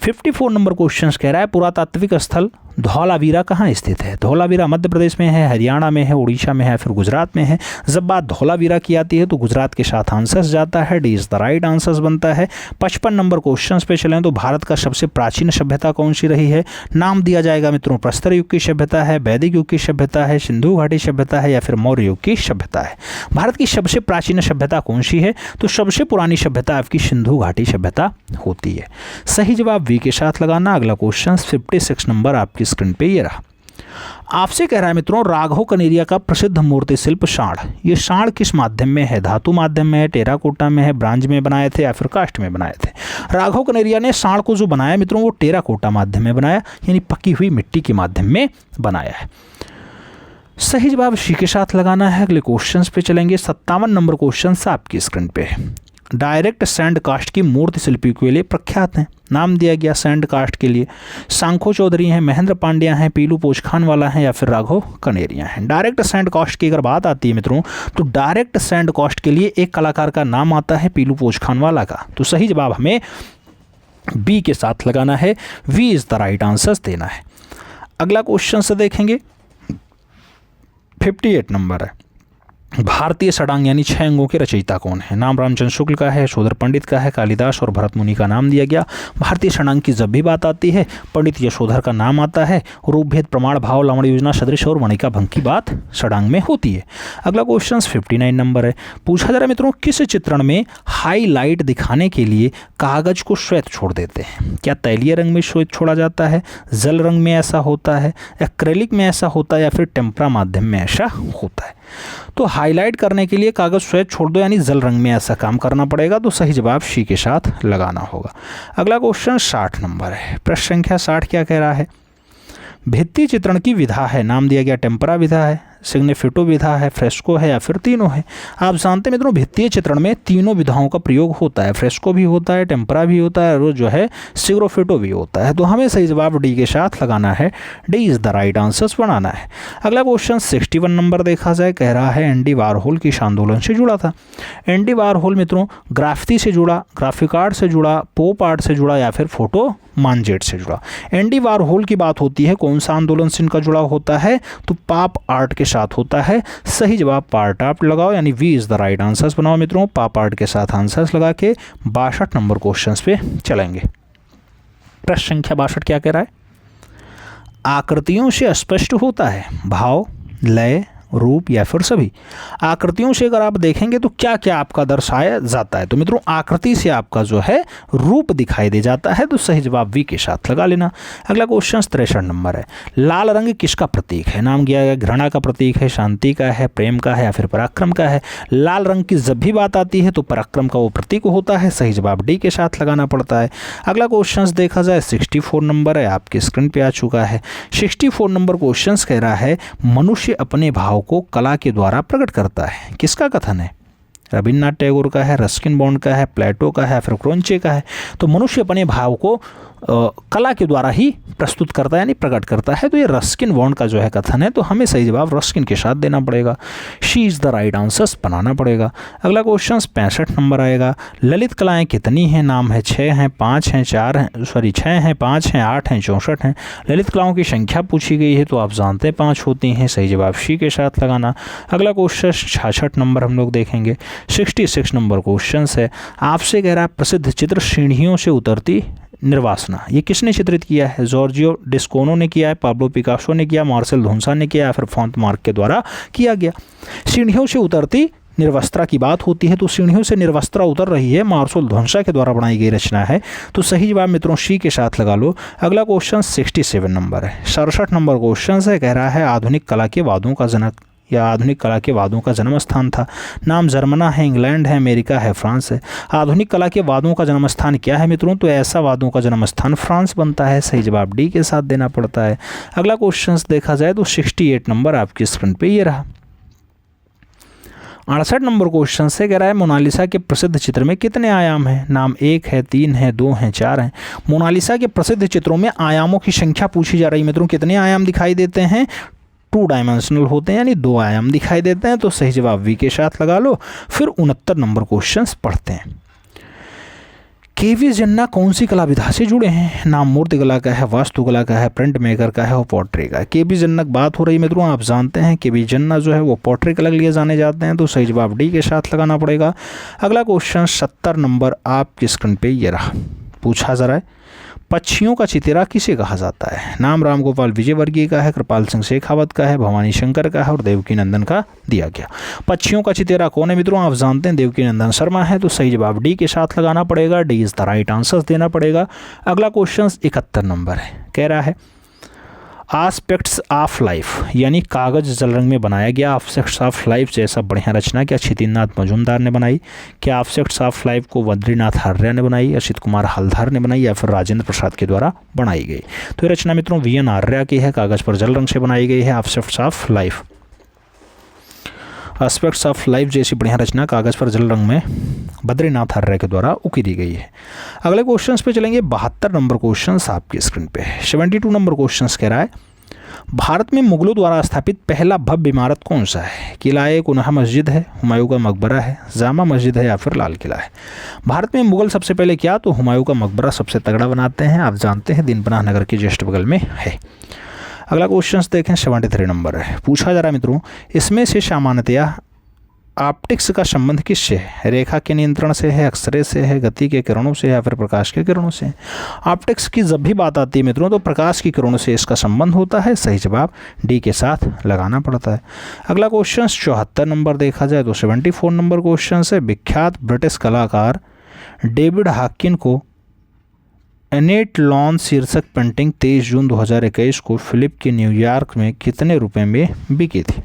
54 नंबर क्वेश्चन कह रहा है पुरातात्विक स्थल धौलावीरा कहाँ स्थित है? धौलावीरा मध्य प्रदेश में है, हरियाणा में है, उड़ीसा में है, फिर गुजरात में है। जब बात धौलावीरा की आती है तो गुजरात के साथ आंसर्स जाता है, D is the right answers बनता है। 55 नंबर क्वेश्चन पे चलें तो भारत का सबसे प्राचीन सभ्यता कौन सी रही है? नाम दिया जाएगा मित्रों प्रस्तर युग की सभ्यता है, वैदिक युग की सभ्यता है, सिंधु घाटी सभ्यता है या फिर मौर्य युग की सभ्यता है। भारत की सबसे प्राचीन सभ्यता कौन सी है? तो सबसे पुरानी सभ्यता आपकी सिंधु घाटी सभ्यता होती है। सही जवाब वी के साथ लगाना। अगला क्वेश्चन 56 नंबर आपकी स्क्रीन पे ये रहा। आपसे कह रहा है मित्रों राघव कनेरिया का प्रसिद्ध मूर्ति शिल्प साँड़, ये साँड़ किस माध्यम में है? धातु माध्यम में है, टेराकोटा में है, ब्रांज में बनाए थे या फिर कास्ट में बनाए थे? राघव कनेरिया ने साँड़ को जो बनाया मित्रों वो टेराकोटा माध्यम में बनाया, यानी पकी हुई मिट्टी के माध्यम में बनाया है। सही जवाब सी के साथ लगाना है। अगले क्वेश्चन पे चलेंगे। 57 नंबर क्वेश्चन आपकी स्क्रीन पे। डायरेक्ट सैंड कास्ट की मूर्ति शिल्पी के लिए प्रख्यात हैं। नाम दिया गया सैंड कास्ट के लिए सांखो चौधरी हैं, महेंद्र पांड्या हैं, पीलू पोचखान वाला हैं या फिर राघव कनेरिया हैं। डायरेक्ट सैंड कास्ट की अगर बात आती है मित्रों तो डायरेक्ट सैंड कास्ट के लिए एक कलाकार का नाम आता है पीलू पोचखान वाला का। तो सही जवाब हमें बी के साथ लगाना है, V is the right answer देना है। अगला क्वेश्चन से देखेंगे 58 नंबर है। भारतीय षडांग यानी 6 अंगों के रचयिता कौन है? नाम रामचंद्र शुक्ल का है, यशोधर पंडित का है, कालिदास और भरत मुनि का नाम दिया गया। भारतीय षडांग की जब भी बात आती है पंडित यशोधर का नाम आता है। रूपभेद, प्रमाण, भाव, लवण योजना, सदृश और मणिका भंग की बात षडांग में होती है। अगला क्वेश्चन 59 नंबर है। पूछा जा रहा है मित्रों किस चित्रण में हाईलाइट दिखाने के लिए कागज को श्वेत छोड़ देते हैं? क्या तैलीय रंग में श्वेत छोड़ा जाता है, जल रंग में ऐसा होता है, एक्रेलिक में ऐसा होता है या फिर टेम्परा माध्यम में ऐसा होता है? तो हाईलाइट करने के लिए कागज श्वेत छोड़ दो, यानी जल रंग में ऐसा काम करना पड़ेगा। तो सही जवाब सी के साथ लगाना होगा। अगला क्वेश्चन 60 नंबर है। प्रश्न संख्या 60 क्या कह रहा है? भित्ति चित्रण की विधा है, नाम दिया गया टेम्परा विधा है, सिग्निफिटो विधा है, फ्रेस्को है या फिर तीनों है। आप जानते हैं मित्रों भित्तीय चित्रण में तीनों विधाओं का प्रयोग होता है, फ्रेस्को भी होता है, टेम्परा भी होता है और जो है सिग्निफिटो भी होता है। तो हमें सही जवाब डी के साथ लगाना है, D is the right answer बनाना है। अगला क्वेश्चन 61 नंबर देखा जाए, कह रहा है एंडी वारहोल किस आंदोलन से जुड़ा था। एंडी वारहोल मित्रों ग्राफिती से जुड़ा, ग्राफिक आर्ट से जुड़ा, पॉप आर्ट से जुड़ा या फिर फोटो मांजेट से जुड़ा। एंडी वारहोल की बात होती है कौन सा आंदोलन से इनका जुड़ा होता है, तो पॉप आर्ट के साथ होता है। सही जवाब पार्ट आर्ट लगाओ, यानी V is the right answers बनाओ मित्रों। पॉप आर्ट के साथ आंसर्स लगा के 62 नंबर क्वेश्चंस पे चलेंगे। प्रश्न संख्या 62 क्या कह रहा है, आकृतियों से स्पष्ट होता है भाव, लय, रूप या फिर सभी। आकृतियों से अगर आप देखेंगे तो क्या क्या आपका दर्शाया जाता है, तो मित्रों आकृति से आपका जो है रूप दिखाई दे जाता है। तो सही जवाब वी के साथ लगा लेना। अगला क्वेश्चन 63 नंबर है, लाल रंग किसका प्रतीक है। नाम दिया गया घृणा का प्रतीक है, शांति का है, प्रेम का है या फिर पराक्रम का है। लाल रंग की जब भी बात आती है तो पराक्रम का वो प्रतीक होता है। सही जवाब डी के साथ लगाना पड़ता है। अगला क्वेश्चन देखा जाए 64 नंबर है, आपकी स्क्रीन पे आ चुका है। 64 नंबर क्वेश्चन कह रहा है मनुष्य अपने भाव को कला के द्वारा प्रकट करता है। किसका कथन है, रविन्द्रनाथ टैगोर का है, रस्किन बॉन्ड का है, प्लेटो का है, फिर क्रोंचे का है। तो मनुष्य अपने भाव को कला के द्वारा ही प्रस्तुत करता है यानी प्रकट करता है। तो ये रस्किन बॉन्ड का जो है कथन है, तो हमें सही जवाब रस्किन के साथ देना पड़ेगा। C is the right answers बनाना पड़ेगा। अगला क्वेश्चन 65 नंबर आएगा, ललित कलाएं कितनी हैं। नाम है 6 हैं, 5 हैं, 4 हैं, 6 हैं, 5 हैं, 8 हैं, 64 हैं। ललित कलाओं की संख्या पूछी गई है तो आप जानते हैं 5 होती हैं। सही जवाब शी के साथ लगाना। अगला क्वेश्चन 66 नंबर हम लोग देखेंगे। 66 नंबर क्वेश्चन है, आपसे कह रहा है प्रसिद्ध चित्र सीढ़ियों से उतरती निर्वासना, ये किसने चित्रित किया है। जॉर्जियो डिस्कोनो ने किया है, पाब्लो पिकासो ने किया, मार्सेल धोंसा ने किया या फिर फॉन्ट मार्क के द्वारा किया गया। सीढ़ियों से उतरती निर्वस्त्रा की बात होती है तो सीढ़ियों से निर्वस्त्रा उतर रही है, मार्सेल धोंसा के द्वारा बनाई गई रचना है। तो सही जवाब मित्रों शी के साथ लगा लो। अगला क्वेश्चन 67 नंबर है। 67 नंबर क्वेश्चन है, कह रहा है आधुनिक कला के वादों का जनक या आधुनिक कला के वादों का जन्म स्थान था। नाम जर्मना है, इंग्लैंड है, अमेरिका है, फ्रांस है। आधुनिक कला के वादों का जन्म स्थान क्या है मित्रों, तो ऐसा वादों का जन्म स्थान फ्रांस बनता है। सही जवाब डी के साथ देना पड़ता है। अगला क्वेश्चन देखा जाए तो 68 नंबर आपकी स्क्रीन पे ये रहा। 68 नंबर क्वेश्चन से कह रहा है मोनालिसा के प्रसिद्ध चित्र में कितने आयाम हैं। नाम 1 है, 3 है, 2 हैं, 4 हैं। मोनालिसा के प्रसिद्ध चित्रों में आयामों की संख्या पूछी जा रही है मित्रों। कितने आयाम दिखाई देते हैं, 2 डायमेंशनल होते हैं यानी 2 आयाम दिखाई देते हैं। तो सही जवाब वी के साथ लगा लो। फिर 69 नंबर क्वेश्चंस पढ़ते हैं। केवी जन्ना कौन सी कला विधा से जुड़े हैं। नाम मूर्ति कला का है, वास्तुकला का है, प्रिंट मेकर का है और पोट्री का है। केवी जन्ना की बात हो रही है मित्रों, आप जानते हैं केवी जन्ना जो है वो पोट्री कला के लिए जाने जाते हैं। तो सही जवाब डी के साथ लगाना पड़ेगा। अगला क्वेश्चन 70 नंबर आपकी स्क्रीन पे ये रहा। पूछा जरा है पक्षियों का चितेरा किसे कहा जाता है। नाम रामगोपाल विजयवर्गीय का है, कृपाल सिंह शेखावत का है, भवानी शंकर का है और देवकी नंदन का दिया गया। पक्षियों का चितेरा कौन है मित्रों, आप जानते हैं देवकी नंदन शर्मा है। तो सही जवाब डी के साथ लगाना पड़ेगा, D is the right answer देना पड़ेगा। अगला क्वेश्चन 71 नंबर है, कह रहा है आस्पेक्ट्स ऑफ लाइफ यानी कागज जल रंग में बनाया गया ऑब्जेक्ट्स ऑफ लाइफ जैसा बढ़िया रचना क्या छितिनाथ मजूमदार ने बनाई। क्या ऑब्जेक्ट्स ऑफ लाइफ को बद्रीनाथ आर्य ने बनाई, असित कुमार हल्दार ने बनाई या फिर राजेंद्र प्रसाद के द्वारा बनाई गई। तो ये रचना मित्रों वी.एन. आर्य की है, कागज पर जल रंग से बनाई गई है। Objects of life, aspects of life जैसी बढ़िया रचना कागज पर जल रंग में बद्रीनाथ आर्य के द्वारा उकेरी गई है। अगले क्वेश्चंस पे चलेंगे। 72 नंबर क्वेश्चंस आपकी स्क्रीन पे। 72 नंबर क्वेश्चंस कह रहा है भारत में मुगलों द्वारा स्थापित पहला भव्य इमारत कौन सा है। किला ए कुनहा मस्जिद है, हुमायूं का मकबरा है, जामा मस्जिद है या फिर लाल किला है। भारत में मुगल सबसे पहले क्या, तो हुमायूं का मकबरा सबसे तगड़ा बनाते हैं। आप जानते हैं दिन पनाह नगर के जस्ट बगल में है। अगला क्वेश्चन देखें 73 नंबर है। पूछा जा रहा है मित्रों इसमें से सामान्यतया ऑप्टिक्स का संबंध किससे है। रेखा के नियंत्रण से है, एक्सरे से है, गति के किरणों से है या फिर प्रकाश के किरणों से। ऑप्टिक्स की जब भी बात आती है मित्रों तो प्रकाश की किरणों से इसका संबंध होता है। सही जवाब डी के साथ लगाना पड़ता है। अगला क्वेश्चन 74 नंबर देखा जाए तो 74 नंबर क्वेश्चन है विख्यात ब्रिटिश कलाकार डेविड हाकिन को एनेट लॉन शीर्षक पेंटिंग 23 जून 2021 को फिलिप के न्यूयॉर्क में कितने रुपए में बिकी थी।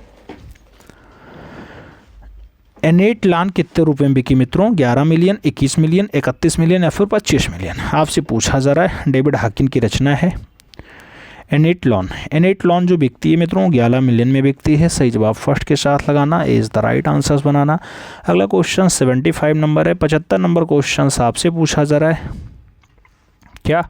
एनेट लॉन कितने रुपए में बिकी मित्रों, 11 मिलियन, 21 मिलियन, 31 मिलियन या फिर 25 मिलियन। आपसे पूछा जा रहा है डेविड हाकिन की रचना है एनेटलॉन जो बिकती है मित्रों 11 मिलियन में बिकती है। सही जवाब फर्स्ट के साथ लगाना, A is the right answers बनाना। अगला क्वेश्चन 75 नंबर है। 75 नंबर क्वेश्चन आपसे पूछा जा रहा है, क्या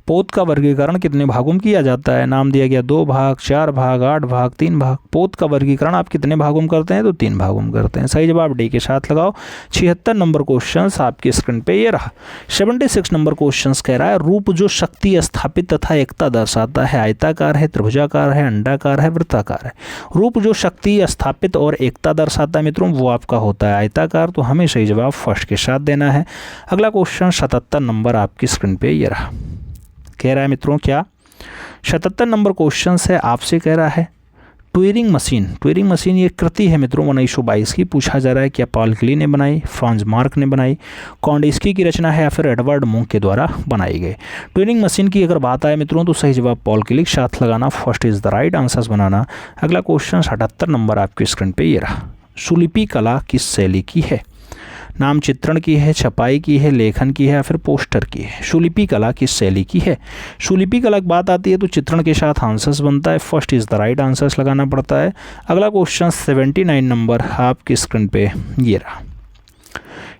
पोत का वर्गीकरण कितने भागों में किया जाता है? नाम दिया गया 2 भाग, 4 भाग, 8 भाग, 3 भाग। पोत का वर्गीकरण आप कितने भागों में करते हैं? तो 3 भागों में करते हैं। सही जवाब डी के साथ लगाओ। 76 नंबर क्वेश्चन आपकी स्क्रीन पे ये रहा। 76 नंबर क्वेश्चन कह रहा है, रूप जो शक्ति स्थापित तथा एकता दर्शाता है आयताकार है, त्रिभुजाकार है, अंडाकार है, वृत्ताकार है। रूप जो शक्ति स्थापित और एकता दर्शाता है मित्रों वो आपका होता है आयताकार, तो हमें सही जवाब फर्स्ट के साथ देना है। अगला क्वेश्चन 77 नंबर आपकी स्क्रीन पे ये रहा। कह रहा है मित्रों क्या 77 नंबर क्वेश्चन है, आपसे कह रहा है ट्यूरिंग मशीन ये कृति है मित्रों 1922 की। पूछा जा रहा है क्या पॉल क्ली ने बनाई, फ्रांज मार्क ने बनाई, कॉन्डिस्की की रचना है या फिर एडवर्ड मूंग के द्वारा बनाई गई। ट्यूरिंग मशीन की अगर बात आए मित्रों तो सही जवाब पॉल क्ली के साथ लगाना, first is the right answers बनाना। अगला क्वेश्चन 78 नंबर आपकी स्क्रीन पर ये रहा। सुलिपि कला किस शैली की है? नाम चित्रण की है, छपाई की है, लेखन की है या फिर पोस्टर की है। सुलिपि कला किस शैली की है? सुलिपि कला की बात आती है तो चित्रण के साथ आंसर्स बनता है, first is the right answers लगाना पड़ता है। अगला क्वेश्चन 79 नंबर आपकी स्क्रीन पे ये रहा।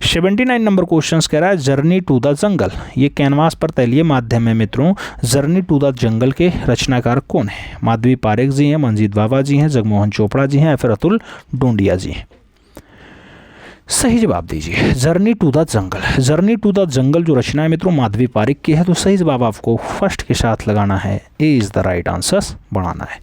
79 नंबर क्वेश्चन कह रहा है जर्नी टू द जंगल ये कैनवास पर तैलीय माध्यम है मित्रों। जर्नी टू द जंगल के रचनाकार कौन है? माधवी पारेख जी हैं, मंजीत बावा जी हैं, जगमोहन चोपड़ा जी हैं या फिर अतुल डोंडिया जी हैं। सही जवाब दीजिए जर्नी टू द जंगल जो रचना है मित्रों माधवी पारेख की है, तो सही जवाब आपको फर्स्ट के साथ लगाना है, A is the right answers बनाना है।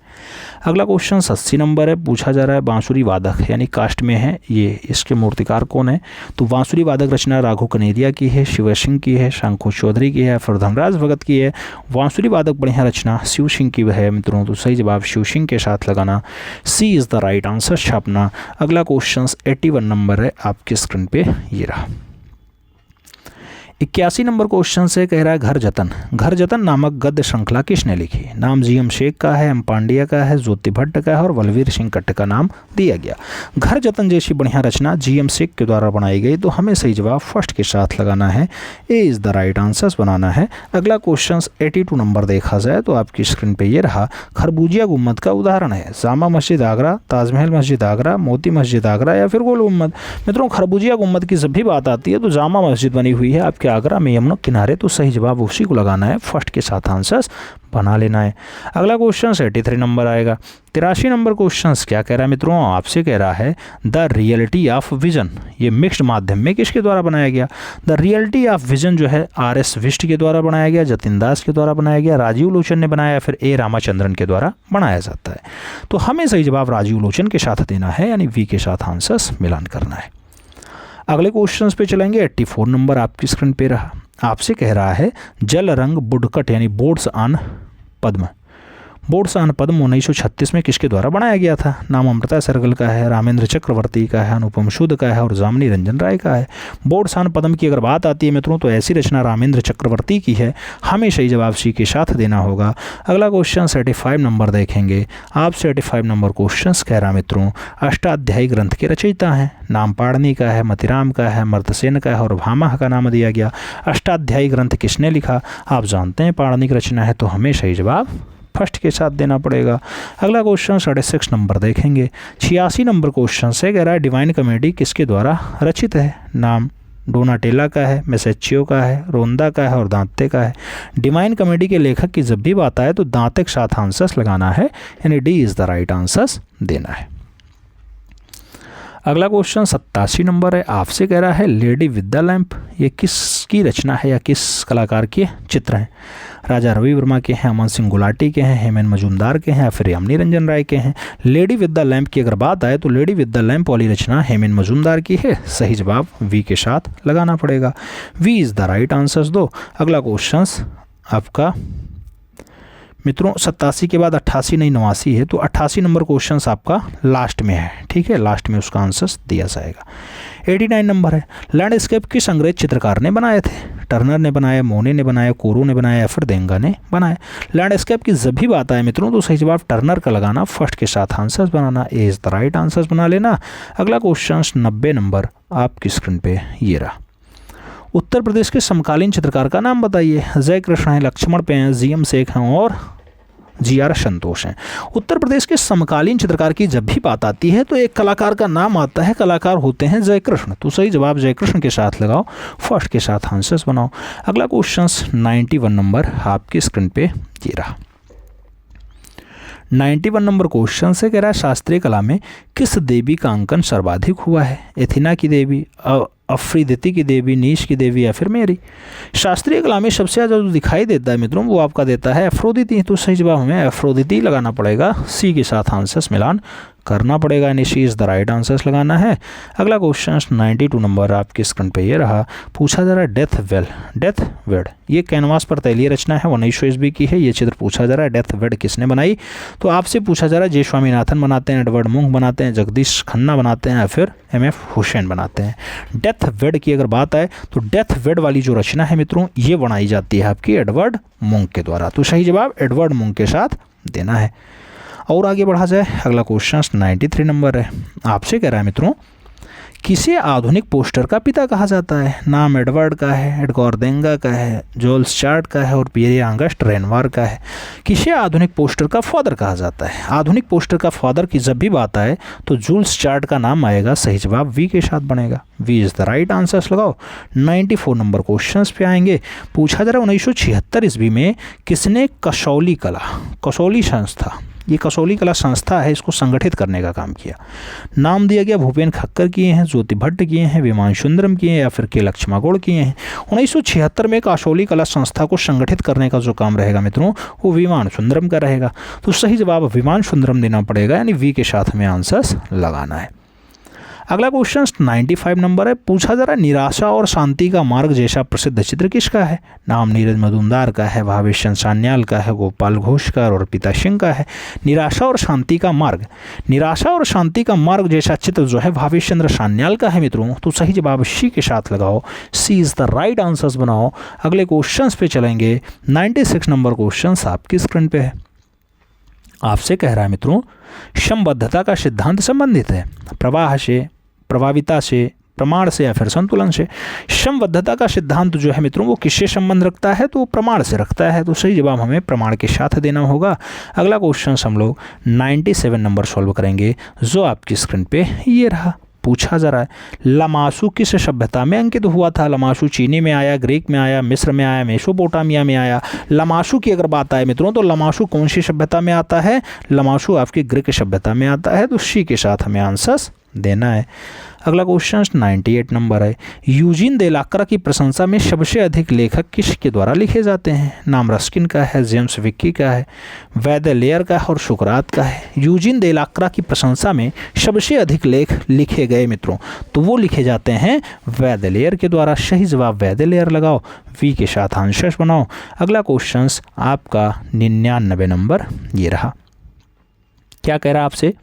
अगला क्वेश्चन 80 नंबर है। पूछा जा रहा है बांसुरी वादक यानी कास्ट में है ये, इसके मूर्तिकार कौन है? तो बांसुरी वादक रचना राघव कनेरिया की है, शिव सिंह की है, शंखु चौधरी की है, फिर धनराज भगत की है। बांसुरी वादक बढ़िया रचना शिव सिंह की है मित्रों, तो सही जवाब शिव सिंह के साथ लगाना, सी इज़ द राइट आंसर छापना। अगला क्वेश्चन 81 नंबर है आपकी स्क्रीन पे ये रहा। 81 नंबर क्वेश्चन से कह रहा है घर जतन नामक गद्य श्रृंखला किसने लिखी? नाम जी.एम. शेख का है, एम. पांड्या का है, ज्योति भट्ट का है और बलवीर सिंह कट्ट का नाम दिया गया। घर जतन जैसी बढ़िया रचना जी.एम. शेख के द्वारा बनाई गई, तो हमें सही जवाब फर्स्ट के साथ लगाना है, A is the right answers बनाना है। अगला क्वेश्चन 82 नंबर देखा जाए तो आपकी स्क्रीन पर यह रहा। खरबूजिया गुम्बद का उदाहरण है? जामा मस्जिद आगरा, ताजमहल मस्जिद आगरा, मोती मस्जिद आगरा या फिर गोल गुम्बद। मित्रों खरबूजिया गुम्बद की जब भी बात आती है तो जामा मस्जिद बनी हुई है आपके आगरा में यमुना किनारे, तो सही जवाब उसी को लगाना है, फर्स्ट के साथ आंसर्स बना लेना है। अगला क्वेश्चन 83 नंबर आएगा। 83 नंबर क्वेश्चन क्या कह रहा है मित्रों? आपसे कह रहा है द रियलिटी ऑफ विजन ये मिक्स्ड माध्यम में किसके द्वारा बनाया गया? द रियलिटी ऑफ विजन जो है आर.एस. विष्ट के द्वारा बनाया गया, जतिन दास के द्वारा बनाया गया, राजीव लोचन ने बनाया या फिर ए. रामाचंद्रन के द्वारा बनाया जाता है। तो हमें सही जवाब राजीव लोचन के साथ देना है, यानी वी के साथ आंसर्स मिलान करना है। अगले क्वेश्चंस पे चलेंगे। 84 नंबर आपकी स्क्रीन पे रहा। आपसे कह रहा है जल रंग बुडकट यानी बोर्ड्स ऑन पद्म 1936 में किसके द्वारा बनाया गया था? नाम अमृता सरगल का है, रामेंद्र चक्रवर्ती का है, अनुपम शुद्ध का है और जामिनी रंजन राय का है। बोर्ड्स ऑन पद्म की अगर बात आती है मित्रों तो ऐसी रचना रामेंद्र चक्रवर्ती की है, हमें सही जवाब सी के साथ देना होगा। अगला क्वेश्चन 85 नंबर देखेंगे। आपसे 85 नंबर क्वेश्चन कह रहा मित्रों अष्टाध्यायी ग्रंथ के रचयिता हैं? नाम पाणिनि का है, मतिराम का है, अमर्त्यसेन का है और भामह का नाम दिया गया। अष्टाध्यायी ग्रंथ किसने लिखा? आप जानते हैं पाणिनि की रचना है, तो हमें सही जवाब फर्स्ट के साथ देना पड़ेगा। अगला क्वेश्चन 66 नंबर देखेंगे। 86 नंबर क्वेश्चन से कह रहा है डिवाइन कॉमेडी किसके द्वारा रचित है? नाम डोनाटेला का है, मेसेच्चियो का है, रोंदा का है और दांते का है। डिवाइन कॉमेडी के लेखक की जब भी बात आए तो दांते के साथ आंसर्स लगाना है, यानी D is the right answers देना है। अगला क्वेश्चन 87 नंबर है। आपसे कह रहा है लेडी विद द लैंप ये किसकी रचना है या किस कलाकार के चित्र हैं? राजा रवि वर्मा के हैं, अमन सिंह गुलाटी के हैं, हेमंत मजूमदार के हैं या फिर यामिनी रंजन राय के हैं। लेडी विद द लैंप की अगर बात आए तो लेडी विद द लैंप वाली रचना हेमंत मजूमदार की है, सही जवाब वी के साथ लगाना पड़ेगा, V is the right answers दो। अगला क्वेश्चन आपका मित्रों 87 के बाद 88 नहीं 89 है, तो 88 नंबर क्वेश्चन आपका लास्ट में है, ठीक है, लास्ट में उसका आंसर दिया जाएगा। 89 नंबर है। लैंडस्केप किस अंग्रेज चित्रकार ने बनाए थे? टर्नर ने बनाया, मोने ने बनाया, कोरो ने बनाया या फिर देंगा ने बनाया। लैंडस्केप की जब भी बात आए मित्रों तो सही जवाब टर्नर का लगाना, फर्स्ट के साथ answers banana, A is the right answers बना लेना। अगला क्वेश्चन 90 नंबर आपकी स्क्रीन पे ये रहा। उत्तर प्रदेश के समकालीन चित्रकार का नाम बताइए। जय कृष्ण है, लक्ष्मण पे हैं, जी.एम. शेख हैं और GR संतोष हैं। उत्तर प्रदेश के समकालीन चित्रकार की जब भी बात आती है तो एक कलाकार का नाम आता है, कलाकार होते हैं जयकृष्ण। तो सही जवाब जयकृष्ण के साथ लगाओ, फर्स्ट के साथ आंसर्स बनाओ। अगला क्वेश्चन 91 नंबर आपकी स्क्रीन पे ये रहा। 91 नंबर क्वेश्चन से कह रहा है शास्त्रीय कला में किस देवी का अंकन सर्वाधिक हुआ है? एथिना की देवी, अफ्रीदिति की देवी, नीश की देवी या फिर मेरी? शास्त्रीय कला में सबसे ज़्यादा जो दिखाई देता है मित्रों वो आपका देता है अफ्रोदिति। तो सही जवाब हमें अफ्रोदिति लगाना पड़ेगा, सी के साथ आंसर्स मिलान करना पड़ेगा, यानी सी इज़ द राइट आंसर्स लगाना है। अगला क्वेश्चन 92 नंबर आपकी स्क्रीन पे ये रहा। पूछा जा रहा है डेथ वेड ये कैनवास पर तैलीय रचना है, 1900 ईस्वी की है। ये चित्र पूछा जा रहा है डेथ वेड किसने बनाई? तो आपसे पूछा जा रहा है जे स्वामीनाथन बनाते हैं, एडवर्ड मुंक बनाते हैं, जगदीश खन्ना बनाते हैं या फिर MF हुसैन बनाते हैं। डेथ वेड की अगर बात आए तो डेथ वेड वाली जो रचना है मित्रों ये बनाई जाती है आपकी एडवर्ड मुंक के द्वारा। तो सही जवाब एडवर्ड मुंक के साथ देना है। और आगे बढ़ा जाए, अगला क्वेश्चन 93 नंबर है। आपसे कह रहा है मित्रों किसे आधुनिक पोस्टर का पिता कहा जाता है? नाम एडवर्ड का है, एडगोर देंगा का है, जोल्स चार्ट का है और पियरे ऑगस्ट रेनवार का है। किसे आधुनिक पोस्टर का फादर कहा जाता है? आधुनिक पोस्टर का फादर की जब भी बात आए तो जूल्स चार्ट का नाम आएगा, सही जवाब वी के साथ बनेगा, V is the right answers लगाओ। 94 नंबर क्वेश्चन पे आएंगे। पूछा जा रहा 1976 ईस्वी में किसने कसौली संस्था, ये कसौली कला संस्था है, इसको संगठित करने का काम किया? नाम दिया गया भूपेन खक्कर किए हैं, ज्योति भट्ट किए हैं, विमान सुंदरम किए हैं या फिर के लक्ष्मागौड़ किए हैं। 1976 में कसौली कला संस्था को संगठित करने का जो काम रहेगा मित्रों वो विमान सुंदरम का रहेगा। तो सही जवाब विमान सुंदरम देना पड़ेगा, यानी वी के साथ हमें आंसर्स लगाना है। अगला क्वेश्चन 95 नंबर है। पूछा जा रहा है निराशा और शांति का मार्ग जैसा प्रसिद्ध चित्र किसका है? नाम नीरज मजुमदार का है, भावेश चंद्र सान्याल का है, गोपाल घोष का और अर्पिता सिंह का है। निराशा और शांति का मार्ग जैसा चित्र जो है भावेश चंद्र सान्याल का है मित्रों। तो सही जवाब सी के साथ लगाओ, सी इज़ द राइट आंसर्स बनाओ। अगले क्वेश्चन पे चलेंगे। 96 नंबर क्वेश्चन आपकी स्क्रीन पे है। आपसे कह रहा है मित्रों समबद्धता का सिद्धांत संबंधित है प्रवाह से, प्रभाविता से, प्रमाण से या फिर संतुलन से। समबद्धता का सिद्धांत जो है मित्रों वो किससे संबंध रखता है? तो प्रमाण से रखता है। तो सही जवाब हमें प्रमाण के साथ देना होगा। अगला क्वेश्चन हम लोग 97 नंबर सॉल्व करेंगे जो आपकी स्क्रीन पे ये रहा। पूछा जा रहा है लमासू किस सभ्यता में अंकित हुआ था? लमासू चीनी में आया, ग्रीक में आया, मिस्र में आया, मेसोपोटामिया में आया। लमासू की अगर बात आए मित्रों तो लमासू कौन सी सभ्यता में आता है? लमासू आपकी ग्रीक सभ्यता में आता है। तो सी के साथ हमें आंसर्स देना है। अगला क्वेश्चन 98 नंबर है। यूजीन देलाक्रा की प्रशंसा में सबसे अधिक लेखक किसके द्वारा लिखे जाते हैं? नाम रस्किन का है, जेम्स विक्की का है, वैदेलेयर का है और सुकरात का है। यूजीन देलाक्रा की प्रशंसा में सबसे अधिक लेख लिखे गए मित्रों तो वो लिखे जाते हैं वैदेलेयर के द्वारा। सही जवाब वैदेलेयर लगाओ, वी के साथ आंसर्स बनाओ। अगला क्वेश्चन आपका 99 नंबर ये रहा। क्या कह रहा है आपसे?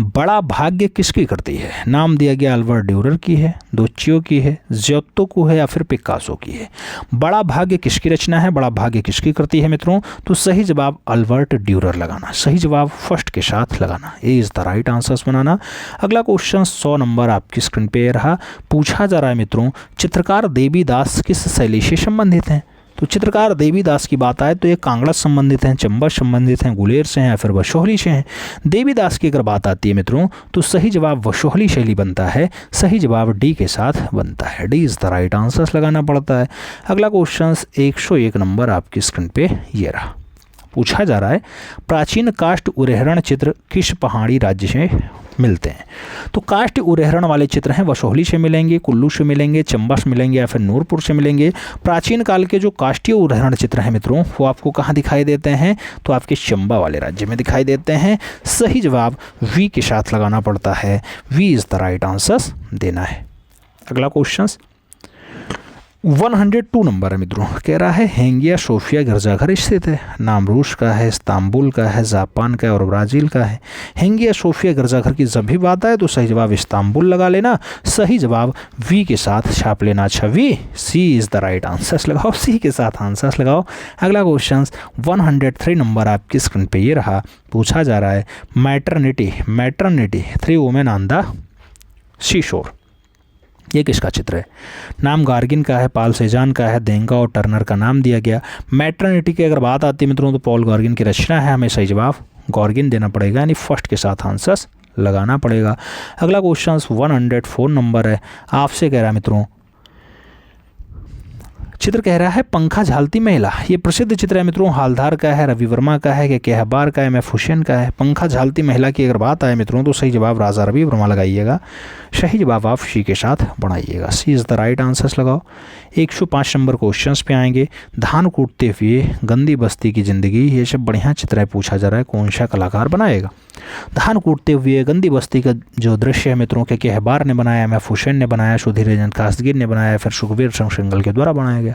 बड़ा भाग्य किसकी कृति है? नाम दिया गया अल्बर्ट ड्यूरर की है, दोच्चियो की है, जियोत्तो को है या फिर पिकासो की है। बड़ा भाग्य किसकी रचना है? बड़ा भाग्य किसकी कृति है मित्रों? तो सही जवाब अल्बर्ट ड्यूरर लगाना, सही जवाब फर्स्ट के साथ लगाना, A is the right answers बनाना। अगला क्वेश्चन 100 नंबर आपकी स्क्रीन पे रहा। पूछा जा रहा है मित्रों चित्रकार देवीदास किस शैली से संबंधित हैं? तो चित्रकार देवीदास की बात आए तो ये कांगड़ा संबंधित हैं, चंबा संबंधित हैं, गुलेर से हैं या फिर वशोहली से हैं। देवीदास की अगर बात आती है मित्रों तो सही जवाब वशोहली शैली बनता है, सही जवाब डी के साथ बनता है, D is the right answers लगाना पड़ता है। अगला क्वेश्चन 101 नंबर आपकी स्क्रीन पे ये रहा। पूछा जा रहा है प्राचीन काष्ठ उरेहरण चित्र किस पहाड़ी राज्य से मिलते हैं? तो काष्ठ उरेहरण वाले चित्र हैं वशोहली से मिलेंगे, कुल्लू से मिलेंगे, चंबा से मिलेंगे या फिर नूरपुर से मिलेंगे। प्राचीन काल के जो काष्ठीय उरेहरण चित्र हैं मित्रों वो आपको कहाँ दिखाई देते हैं? तो आपके चंबा वाले राज्य में दिखाई देते हैं। सही जवाब वी के साथ लगाना पड़ता है, V is the right answers देना है। अगला क्वेश्चन 102 नंबर है मित्रों। कह रहा है हेंगिया सोफिया गिरजाघर स्थित है। नाम रूस का है, इस्तांबुल का है, जापान का है और ब्राज़ील का है। हेंगिया सोफिया गिरजाघर की जब भी बात आए तो सही जवाब इस्तांबुल लगा लेना, सही जवाब वी के साथ छाप लेना। अच्छा V, C is the right answers लगाओ, सी के साथ आंसर्स लगाओ। अगला क्वेश्चन 103 नंबर आपकी स्क्रीन पे ये रहा। पूछा जा रहा है मैटरनिटी 3 वुमेन ऑन द सी शोर। ये किसका चित्र है? नाम गार्गिन का है, पाल सेजान का है, देंगा और टर्नर का नाम दिया गया। मैटरनिटी की अगर बात आती है मित्रों तो पॉल गार्गिन की रचना है, हमें सही जवाब गार्गिन देना पड़ेगा, यानी फर्स्ट के साथ आंसर्स लगाना पड़ेगा। अगला क्वेश्चन 104 नंबर है, आपसे कह रहा है मित्रों, चित्र कह रहा है पंखा झालती महिला। ये प्रसिद्ध चित्र है मित्रों, हालधार का है, रवि वर्मा का है, के हबार का है, एम एफ हुसैन का है। पंखा झालती महिला की अगर बात आए मित्रों तो सही जवाब राजा रवि वर्मा लगाइएगा, सही जवाब आप सी के साथ बनाइएगा, सी इज़ द राइट आंसर्स लगाओ। 105 नंबर क्वेश्चन पे आएंगे, धान कूटते हुए गंदी बस्ती की ज़िंदगी, ये सब बढ़िया चित्र है, पूछा जा रहा है कौन सा कलाकार बनाएगा। धान कूटते हुए गंदी बस्ती का जो दृश्य है मित्रों के हबार ने बनाया, एम एफ हुसैन ने बनाया, सुधीर रंजन कासगीर ने बनाया, फिर सुखबीर सिंह सिंघल के द्वारा बनाया गया।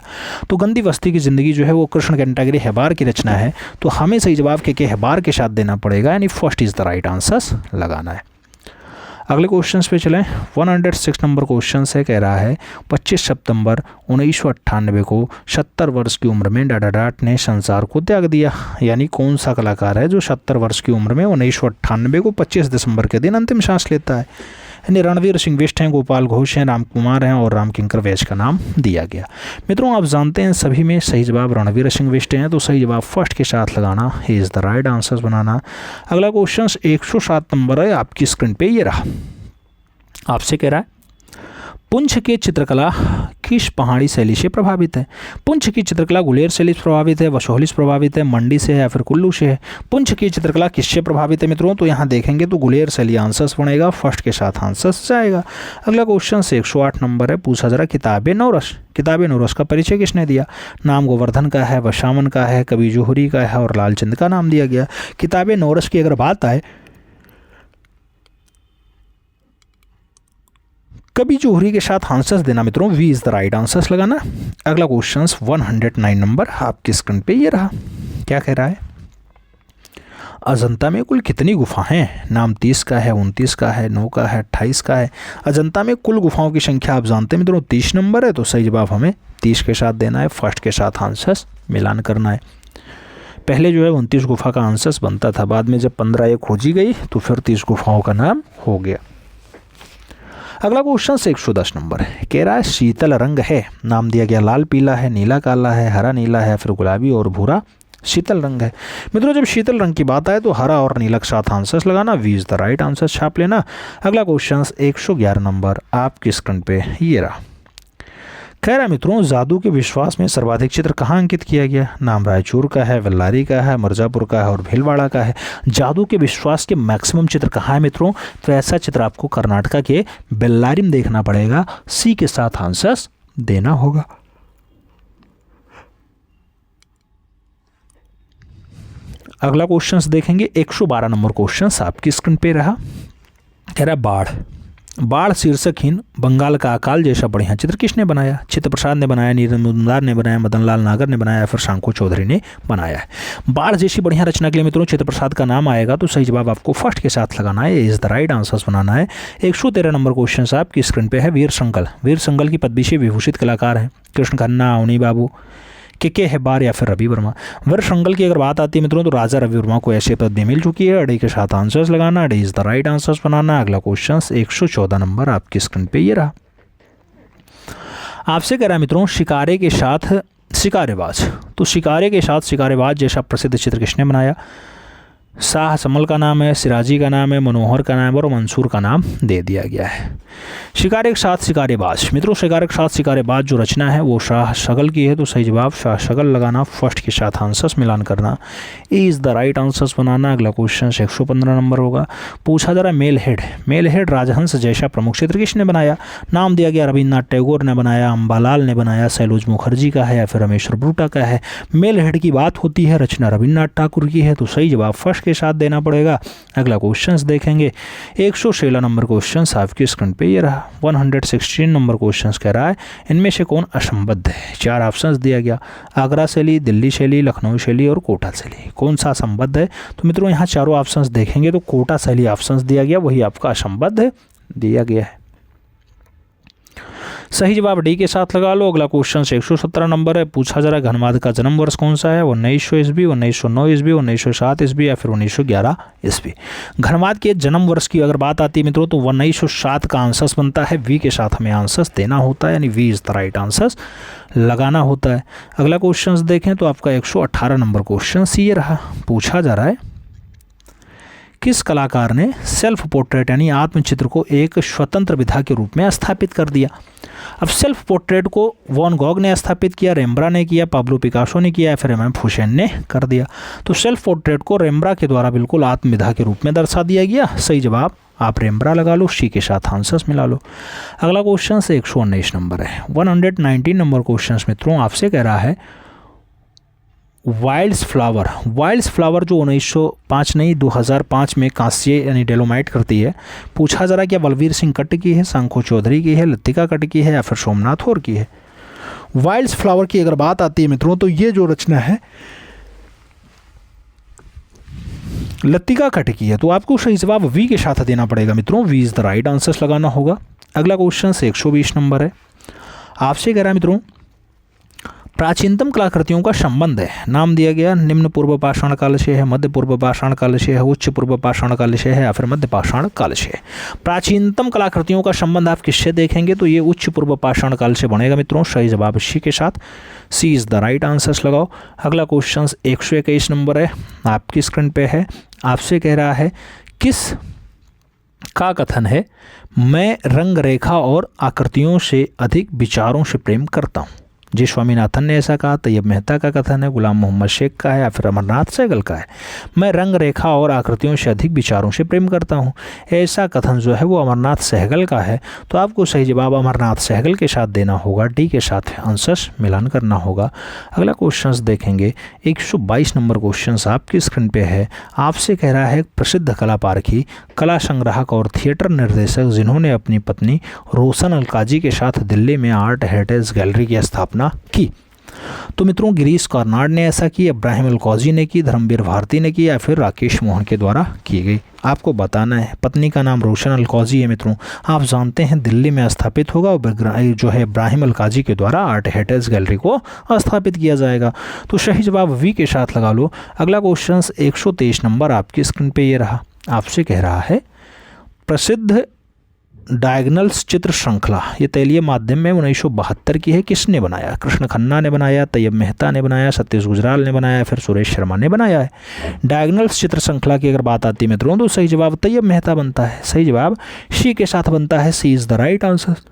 तो गंदी बस्ती की ज़िंदगी जो है वो कृष्ण कैंटागिरी हेबार की रचना है, तो हमें सही जवाब के हेबार के साथ देना पड़ेगा, यानी first is the right answers लगाना है। अगले क्वेश्चन पे चलें, 106 नंबर क्वेश्चन से कह रहा है 25 सितंबर 1998 को 70 वर्ष की उम्र में डाडाडाट ने संसार को त्याग दिया, यानी कौन सा कलाकार है जो 70 वर्ष की उम्र में 1998 को 25 दिसंबर के दिन अंतिम सांस लेता है? यानी रणवीर सिंह बिष्ट हैं, गोपाल घोष हैं, राम कुमार हैं और राम किंकर वैश का नाम दिया गया। मित्रों आप जानते हैं सभी में सही जवाब रणवीर सिंह बिष्ट हैं, तो सही जवाब फर्स्ट के साथ लगाना, ही इज़ द राइट आंसर्स बनाना। अगला क्वेश्चन 107 नंबर है, आपकी स्क्रीन पे ये रहा, आपसे कह रहा है पुंछ की चित्रकला किस पहाड़ी शैली से प्रभावित है? पुंछ की चित्रकला गुलेर शैली से प्रभावित है, वसोहली से प्रभावित है, मंडी से है या फिर कुल्लू से है? पुंछ की चित्रकला किससे प्रभावित है मित्रों? तो यहाँ देखेंगे तो गुलेर शैली आंसर्स बनेगा, फर्स्ट के साथ आंसर्स जाएगा। अगला क्वेश्चन 108 नंबर है, पूछा जरा किताबे नौरस, किताबे नौरस का परिचय किसने दिया? नाम गोवर्धन का है, वशामन का है, कवि जोहरी का है और लालचंद का नाम दिया गया। किताबे नौरस की अगर बात आए, कभी जोहरी के साथ आंसर्स देना मित्रों, V is the right answers लगाना। अगला क्वेश्चन 109 नंबर आपकी स्क्रीन पे ये रहा, क्या कह रहा है? अजंता में कुल कितनी गुफा हैं? नाम 30 का है, 29 का है, 9 का है, 28 का है। अजंता में कुल गुफाओं की संख्या आप जानते हैं मित्रों 30 नंबर है, तो सही जवाब हमें 30 के साथ देना है, फर्स्ट के साथ आंसर्स मिलान करना है। पहले जो है 29 गुफा का आंसर्स बनता था, बाद में जब 15 एक खोजी गई तो फिर 30 गुफाओं का नाम हो गया। अगला क्वेश्चन 110 नंबर है, कह रहा है शीतल रंग है, नाम दिया गया लाल पीला है, नीला काला है, हरा नीला है, फिर गुलाबी और भूरा शीतल रंग है। मित्रों जब शीतल रंग की बात आए तो हरा और नीला के साथ आंसर्स लगाना, we is the right answer छाप लेना। अगला क्वेश्चन 111 नंबर आपकी स्क्रीन पे ये रहा, कह रहा है मित्रों जादू के विश्वास में सर्वाधिक चित्र कहाँ अंकित किया गया? नाम रायचूर का है, वेल्लारी का है, मिर्ज़ापुर का है और भीलवाड़ा का है। जादू के विश्वास के मैक्सिमम चित्र कहाँ है मित्रों? तो ऐसा चित्र आपको कर्नाटका के बेल्लारी में देखना पड़ेगा, सी के साथ आंसर्स देना होगा। अगला क्वेश्चन देखेंगे 112 नंबर क्वेश्चन आपकी स्क्रीन पे रहा, कह रहा है बाढ़, बाढ़ शीर्षकहीन बंगाल का अकाल जैसा बढ़िया चित्र किसने बनाया? चित्त प्रसाद ने बनाया, नीरज मुजुमदार ने बनाया, मदन लाल नागर ने बनाया, फिर शंकु चौधरी ने बनाया है। बाढ़ जैसी बढ़िया रचना के लिए मित्रों चित्त प्रसाद का नाम आएगा, तो सही जवाब आपको फर्स्ट के साथ लगाना है, इज द राइट आंसर्स बनाना है। 113 नंबर क्वेश्चन आपकी स्क्रीन पे है, वीर संकल, वीर संकल की पदवी से विभूषित कलाकार हैं कृष्ण खन्ना, अवनी बाबू, के हेबार या फिर रवि वर्मा। वीर संकल की अगर बात आती है मित्रों तो राजा रवि वर्मा को ऐसे पदवी मिल चुकी है, अड़े के साथ आंसर्स लगाना, अड़े इज द राइट आंसर्स बनाना। अगला क्वेश्चन 114 नंबर आपकी स्क्रीन पे ये रहा, आपसे कह रहा है मित्रों शिकारे के साथ शिकारेबाज, तो शिकारे के साथ शिकारेबाज जैसा प्रसिद्ध चित्र किसने बनाया? शाह समल का नाम है, सिराजी का नाम है, मनोहर का नाम है और मंसूर का नाम दे दिया गया है। शिकारे के साथ शिकारेबाज, मित्रों शिकारे के साथ शिकारेबाज जो रचना है वो शाह शगल की है, तो सही जवाब शाह शगल लगाना, फर्स्ट के साथ आंसर्स मिलान करना, A is the right answers बनाना। अगला क्वेश्चन 115 नंबर होगा, पूछा जा रहा है मेल हेड, मेल हेड राजहंस जैसा प्रमुख चित्र किसने बनाया? नाम दिया गया रविन्द्रनाथ टैगोर ने बनाया, अम्बालाल ने बनाया, सैलूज मुखर्जी का है या फिर रमेश्वर ब्रूटा का है। मेल हेड की बात होती है, रचना रविन्द्रनाथ ठाकुर की है, तो सही जवाब फर्स्ट के साथ देना पड़ेगा। अगला क्वेश्चन देखेंगे 116 नंबर क्वेश्चन आपकी स्क्रीन पे ये रहा, 116 नंबर क्वेश्चन कह रहा है इनमें से कौन असंबद्ध है? 4 ऑप्शंस दिया गया, आगरा शैली, दिल्ली शैली, लखनऊ शैली और कोटा शैली, कौन सा असंबद्ध है? तो मित्रों यहाँ चारों ऑप्शंस देखेंगे तो कोटा शैली ऑप्शंस दिया गया, वही आपका असंबद्ध दिया गया है। सही जवाब डी के साथ लगा लो। अगला क्वेश्चन 117 नंबर है, पूछा जरा घनवाद का जन्म वर्ष कौन सा है? 1900 ईस्वी, 1909 ईस्वी, 1907 ईस्वी या फिर 1911 ईस्वी। घनवाद के जन्म वर्ष की अगर बात आती है मित्रों तो 1907 का आंसर बनता है। वी के साथ हमें आंसर देना होता है, यानी V is the right answer लगाना होता है। अगला क्वेश्चन देखें तो आपका 118 नंबर क्वेश्चन ये रहा, पूछा जा रहा है किस कलाकार ने सेल्फ पोर्ट्रेट यानी आत्मचित्र को एक स्वतंत्र विधा के रूप में स्थापित कर दिया? अब सेल्फ पोर्ट्रेट को वॉन गॉग ने स्थापित किया, रेम्ब्रा ने किया, पाब्लो पिकासो ने किया या फिर एम एफ हुसैन ने कर दिया? तो सेल्फ पोर्ट्रेट को रेम्ब्रा के द्वारा बिल्कुल आत्मविधा के रूप में दर्शा दिया गया। सही जवाब आप रेम्ब्रा लगा लो, सी के साथ आंसर्स मिला लो। अगला क्वेश्चन 119 नंबर है, 119 नंबर क्वेश्चन मित्रों आपसे कह रहा है वाइल्ड्स फ्लावर जो 1905 नहीं 2005 में कांस्य यानी डेलोमाइट करती है, पूछा जरा क्या बलवीर सिंह कट्ट की है, शंखो चौधरी की है, लतिका कट्ट की है या फिर सोमनाथ और की है? वाइल्ड्स फ्लावर की अगर बात आती है मित्रों तो ये जो रचना है लतिका कट्ट की है, तो आपको सही जवाब वी के साथ देना पड़ेगा मित्रों, V is the right answer लगाना होगा। अगला क्वेश्चन 120 नंबर है, आपसे कह रहा है मित्रों प्राचीनतम कलाकृतियों का संबंध है, नाम दिया गया निम्न पूर्व पाषाण काल से है, मध्य पूर्व पाषाण काल से है, उच्च पूर्व पाषाण काल से है या फिर मध्य पाषाण काल से है। प्राचीनतम कलाकृतियों का संबंध आप किससे देखेंगे तो ये उच्च पूर्व पाषाण काल से बनेगा मित्रों, सही जवाब सी के साथ, सी इज द राइट आंसर लगाओ। अगला क्वेश्चन 121 नंबर है, आपकी स्क्रीन पे है, आपसे कह रहा है किस का कथन है मैं रंग रेखा और आकृतियों से अधिक विचारों से प्रेम करता हूँ? जी स्वामीनाथन ने ऐसा कहा, तैयब मेहता का कथन है, गुलाम मोहम्मद शेख का है या फिर अमरनाथ सहगल का है? मैं रंग रेखा और आकृतियों से अधिक विचारों से प्रेम करता हूँ, ऐसा कथन जो है वो अमरनाथ सहगल का है। तो आपको सही जवाब अमरनाथ सहगल के साथ देना होगा, डी के साथ आंसर्स मिलान करना होगा। अगला क्वेश्चन देखेंगे 122 नंबर क्वेश्चन आपकी स्क्रीन पे है, आपसे कह रहा है प्रसिद्ध कला पारखी, कला संग्राहक और थिएटर निर्देशक जिन्होंने अपनी पत्नी रोशन अलकाजी के साथ दिल्ली में आर्ट हेरिटेज गैलरी की स्थापना की? तो मित्रों गिरीश कार्नाड ने ऐसा की, इब्राहिम अलकौजी ने की, धर्मवीर भारती ने की या फिर राकेश मोहन के द्वारा की गई? आपको बताना है पत्नी का नाम रोशन अलकौजी है मित्रों, आप जानते हैं दिल्ली में स्थापित होगा और जो है इब्राहिम अलकाजी के द्वारा आर्ट हेरिटेज गैलरी को स्थापित किया जाएगा। तो सही जवाब वी के साथ लगा लो। अगला क्वेश्चन 123 नंबर आपकी स्क्रीन पे ये रहा, आपसे कह रहा है प्रसिद्ध डायगनल्स चित्र श्रृंखला ये तैलीय माध्यम में 1972 की है, किसने बनाया? कृष्ण खन्ना ने बनाया, तैयब मेहता ने बनाया, सतीश गुजराल ने बनाया, फिर सुरेश शर्मा ने बनाया है? डायगनल्स चित्र श्रृंखला की अगर बात आती है मित्रों तो सही जवाब तैयब मेहता बनता है, सही जवाब सी के साथ बनता है, सी इज द राइट आंसर।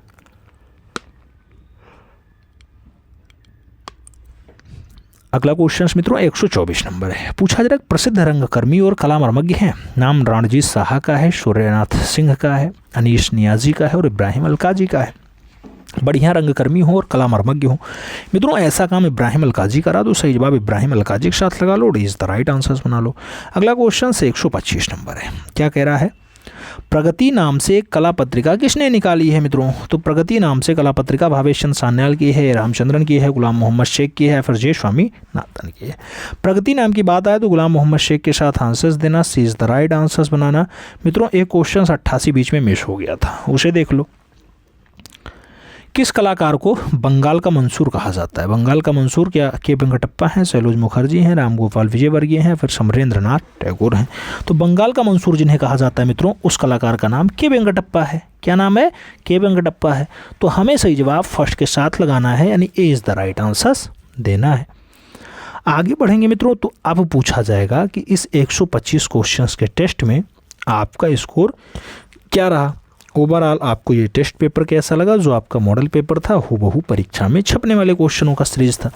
अगला क्वेश्चन मित्रों 124 नंबर है, पूछा जरा प्रसिद्ध रंगकर्मी और कला मर्मज्ञ हैं, नाम रणजीत साहा का है, सूर्यनाथ सिंह का है, अनीश नियाजी का है और इब्राहिम अलकाजी का है? बढ़िया रंगकर्मी हो और कला मर्मज्ञ हो मित्रों, ऐसा काम इब्राहिम अलकाजी करा, तो सही जवाब इब्राहिम अलकाजी के साथ लगा लो, D is the right answer बना लो। अगला क्वेश्चन 125 नंबर है, क्या कह रहा है प्रगति नाम से एक कला पत्रिका किसने निकाली है मित्रों? तो प्रगति नाम से कला पत्रिका भावेश चंद्र सान्याल की है, रामचंद्रन की है, गुलाम मोहम्मद शेख की है, फिर जे स्वामीनाथन की है? प्रगति नाम की बात आए तो गुलाम मोहम्मद शेख के साथ आंसर्स देना, सी इज द राइट आंसर्स बनाना। मित्रों एक क्वेश्चन 88 बीच में मिस हो गया था, उसे देख लो। किस कलाकार को बंगाल का मंसूर कहा जाता है? बंगाल का मंसूर क्या के वेंकटप्पा हैं, सैलोज मुखर्जी हैं, राम गोपाल विजयवर्गीय हैं, फिर समरेंद्रनाथ टैगोर हैं? तो बंगाल का मंसूर जिन्हें कहा जाता है मित्रों उस कलाकार का नाम के वेंकटप्पा है। क्या नाम है? के वेंकटप्पा है। तो हमें सही जवाब फर्स्ट के साथ लगाना है, यानी ए इज़ द राइट आंसर देना है। आगे बढ़ेंगे मित्रों तो अब पूछा जाएगा कि इस 125 क्वेश्चंस के टेस्ट में आपका स्कोर क्या रहा, ओवरऑल आपको ये टेस्ट पेपर कैसा लगा, जो आपका मॉडल पेपर था हूबहू परीक्षा में छपने वाले क्वेश्चनों का सीरीज था।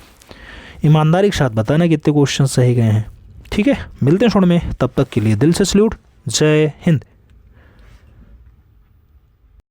ईमानदारी के साथ बताना कितने क्वेश्चन सही गए हैं। ठीक है, मिलते हैं छोड़ में, तब तक के लिए दिल से सल्यूट, जय हिंद।